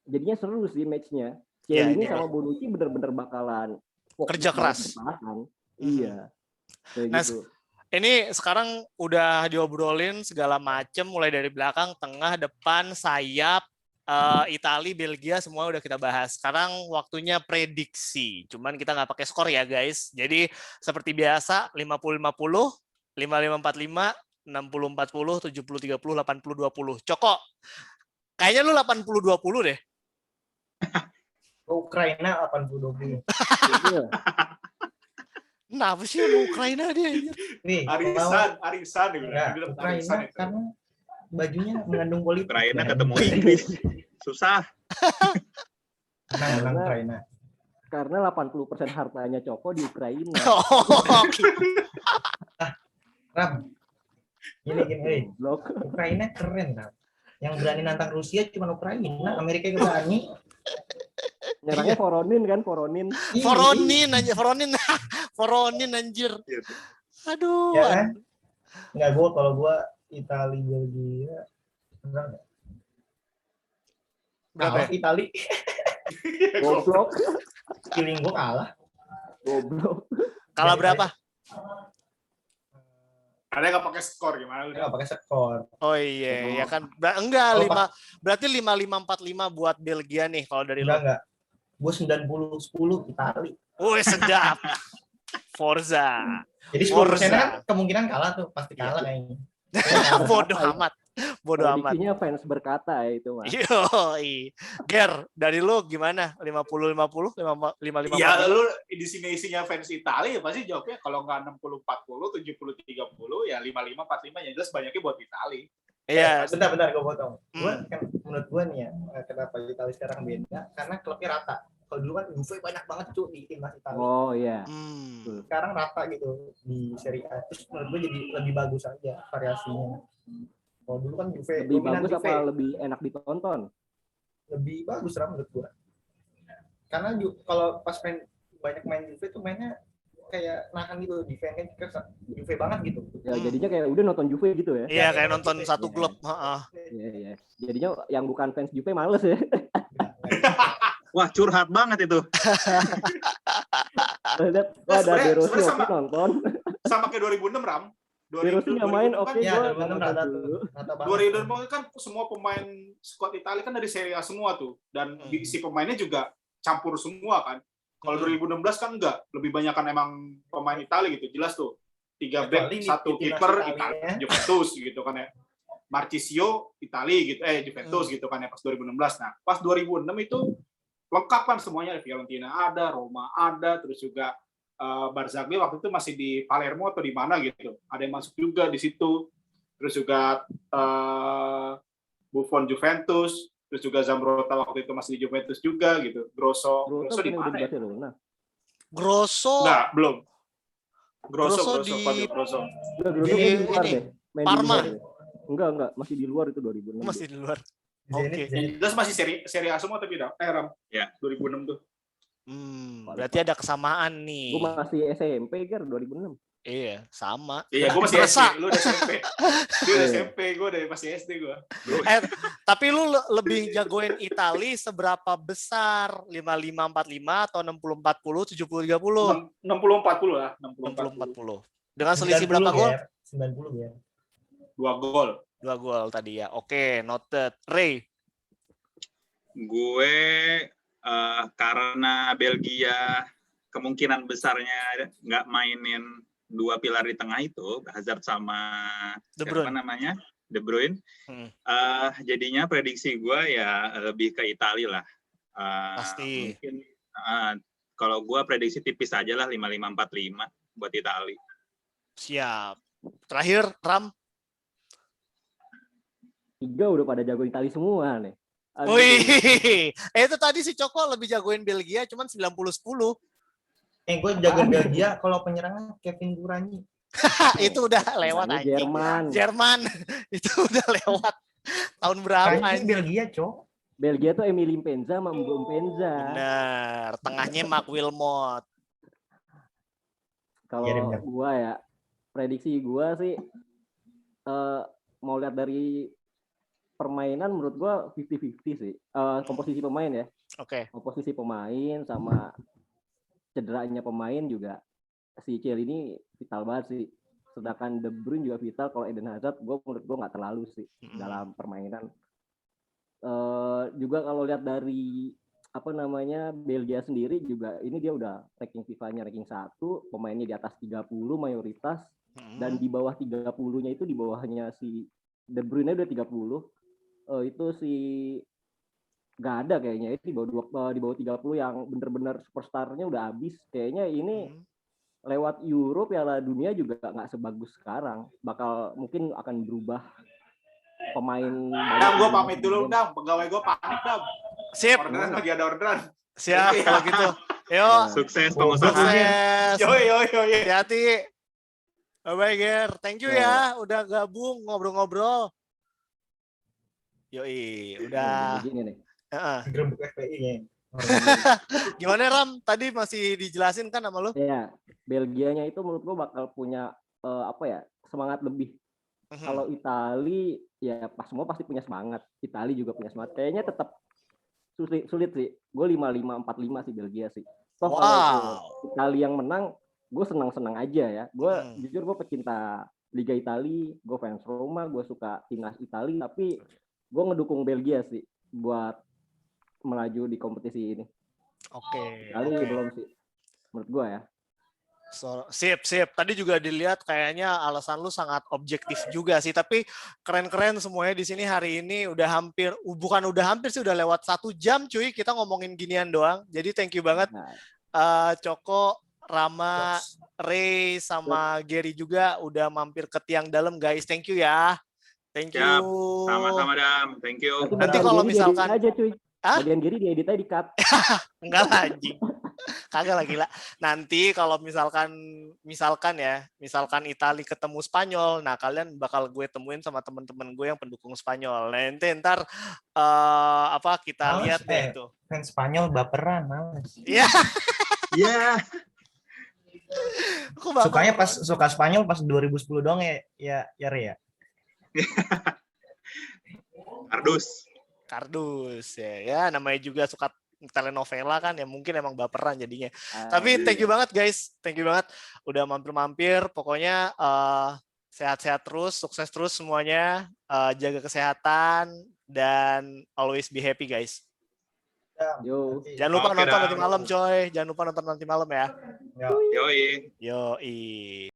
Jadinya seru sih match-nya. Chiellini sama Bonucci bener-bener bakalan kerja keras. Iya. Kayak gitu. Ini sekarang udah diobrolin segala macem, mulai dari belakang, tengah, depan, sayap, Italia, Belgia, semua udah kita bahas. Sekarang waktunya prediksi. Cuman kita nggak pakai skor ya guys. Jadi seperti biasa 50-50, 55-45, 60-40, 70-30, 80-20. Coko, kayaknya lu 80-20 deh. Ukraina 80-20. Kenapa sih lu Ukraina dia? Nih, Arisan Ukraina karena bajunya mengandung politik. Ukraina ketemu Inggris. Susah. Menang Ukraina. Karena 80% hartanya Coko di Ukraina. Ram. Gini. Ukraina keren, Ram. Yang berani nantang Rusia cuma Ukraina, Amerika juga berani. Nyerangnya Voronin. Voronin anjir. Aduh. Ya kan? Enggak, kalau gue Italia Belgia enggak. Berapa Italia? Goblok. Feeling gue kalah. Goblok. Kalah berapa? Ada nggak pakai skor gimana? Nggak pakai skor. Oh iya, ya kan. Berarti 5-5-4-5 buat Belgia nih kalau dari lu. Enggak. Gue 90-10 Italia. Wih, sedap. Forza. Jadi 10% kan kemungkinan kalah tuh, pasti kalah kayaknya. Bodoh amat. Prediksinya fans berkata ya itu, Mas. Yoi. Ger, dari lu gimana? 50-50? 55-50? Ya lu di sini isinya fans Italia ya pasti jawabnya kalau nggak 60-40, 70-30 ya 55-45 yang jelas banyaknya buat Italia. Iya. Bentar gue potong. Menurut gue nih ya, kenapa Italia sekarang beda? Karena klubnya rata. Kalau dulu kan Juve banyak banget tuh di timnas Italia. Oh iya. Sekarang rata gitu di Serie A. Terus menurut gue jadi lebih bagus aja variasinya. Kalau dulu kan Juve lebih bagus Juve. Apa lebih enak ditonton? Lebih bagus lah menurut gue. Karena kalau pas banyak main Juve tuh mainnya kayak nahan gitu, defense kan Juve banget gitu. Ya jadinya kayak udah nonton Juve gitu ya. Iya, kayak nonton satu klub, Iya. Jadinya yang bukan fans Juve males ya. Wah, curhat banget itu. Wah, ada De Rossi nonton. Sama kayak 2006, Ram. De Rossi nggak main, oke. Ya, 2006 kan semua pemain squad Italia kan dari Serie A semua tuh. Dan si pemainnya juga campur semua kan. Kalau 2016 kan enggak. Lebih banyak kan emang pemain Italia gitu. Jelas tuh. 3 back, 1 kiper Italia, Juventus gitu kan ya. Marchisio Italia gitu, Juventus gitu kan ya pas 2016. Nah, pas 2006 itu lengkap kan semuanya, Fiorentina ada, Roma ada, terus juga Barzagli waktu itu masih di Palermo atau di mana gitu. Ada yang masuk juga di situ. Terus juga Buffon Juventus, terus juga Zambrotta waktu itu masih di Juventus juga gitu. Grosso di mana ya? Grosso. Enggak, belum. Grosso. Di ini Parma. Enggak, masih di luar itu 2006. Masih di luar. Oke. Jelas masih Serie A semua tapi Ram. Ya, 2006 tuh. Berarti ada kesamaan nih. Gue masih SMP, 2006. Iya, sama. Iya, gue masih Berasa. SD, lu udah SMP. Lu udah SMP, gue udah masih SD gue. Tapi lu lebih jagoin Itali seberapa besar? 55-45 atau 60-40, 70-30? 60-40 lah. 60-40. Dengan selisih berapa gol? 90 ya. 2 gol. 2 gol tadi ya. Oke, noted. Ray? Gue karena Belgia kemungkinan besarnya nggak mainin dua pilar di tengah itu, Hazard sama siapa namanya, De Bruyne. Jadinya prediksi gue ya lebih ke Italia lah. Pasti. Mungkin kalau gue prediksi tipis aja lah 55-45 buat Italia. Siap. Terakhir, Ram? 3 udah pada jago Italia semua nih. Wih, itu tadi si Coko lebih jagoin Belgia, cuman 90-10. Gue jagoin Belgia kalau penyerangan Kevin Durani. Itu udah lewat anjing. Jerman. Itu udah lewat. Tahun berapa anjing? Belgia, Cok. Belgia tuh Emily Penza sama Mbom Penza. Bener. Tengahnya Mark Wilmot. Kalau gua ya, prediksi gua sih mau lihat dari permainan menurut gua 50-50 sih. Komposisi pemain ya. Oke. Komposisi pemain sama cederanya pemain juga si Ciel ini vital banget sih. Sedangkan De Bruyne juga vital. Kalau Eden Hazard menurut gue nggak terlalu sih dalam permainan. Juga kalau lihat dari Belgia sendiri juga ini dia udah ranking FIFA-nya ranking 1, pemainnya di atas 30 mayoritas, dan di bawah 30-nya itu di bawahnya si De Bruyne udah 30. Itu si nggak ada kayaknya, itu di bawah 30 yang bener-bener superstarnya udah habis. Kayaknya ini lewat Euro Piala Dunia juga nggak sebagus sekarang. Mungkin akan berubah pemain. Gue pamit dulu, Dam. Pegawai gue panik, Dam. Sip. Orderan lagi ada orderan. Siap, kalau gitu. Yo. Sukses pengusaha. Sukses. Yo. Hati-hati. Bye-bye, Ger. Thank you ya udah gabung ngobrol-ngobrol. Yoi, udah. Begini nih. Gerembuk FPI-nya. Gimana Ram? Tadi masih dijelasin kan sama lu? Iya, Belgianya itu menurut gua bakal punya semangat lebih. Kalau Itali ya semua pasti punya semangat. Itali juga punya semangat. Kayaknya tetap sulit sih. Gue 55-45 sih Belgia sih. Toh kalau Itali yang menang, gue senang-senang aja ya. Gue jujur gue pecinta Liga Itali, gue fans Roma, gue suka timnas Itali, tapi gue ngedukung Belgia sih buat melaju di kompetisi ini. Oke. Kali belum sih, menurut gue ya. Sip. Tadi juga dilihat kayaknya alasan lu sangat objektif juga sih. Tapi keren-keren semuanya di sini hari ini. Udah lewat 1 jam cuy. Kita ngomongin ginian doang. Jadi thank you banget Coko, Rama, Ray, sama Gary juga udah mampir ke tiang dalam guys. Thank you ya. Thank you. Sama-sama Dam. Thank you. Nanti kalau misalkan aja cuy. Bagian Gary diedit aja di cut. Enggak lah anjing. Kagak lah gila. Nanti kalau misalkan Itali ketemu Spanyol, nah kalian bakal gue temuin sama teman-teman gue yang pendukung Spanyol. Nah, nanti ntar kita lihat deh itu. Fans Spanyol baperan, males. Iya. Iya. Sukanya suka Spanyol pas 2010 doang ya Ria. Kardus ya namanya juga suka telenovela kan ya, mungkin emang baperan jadinya. Tapi thank you banget guys, thank you banget udah mampir-mampir. Pokoknya sehat-sehat terus, sukses terus semuanya, jaga kesehatan dan always be happy guys. Jangan lupa nonton nanti malam coy, jangan lupa nonton nanti malam ya. Yoi.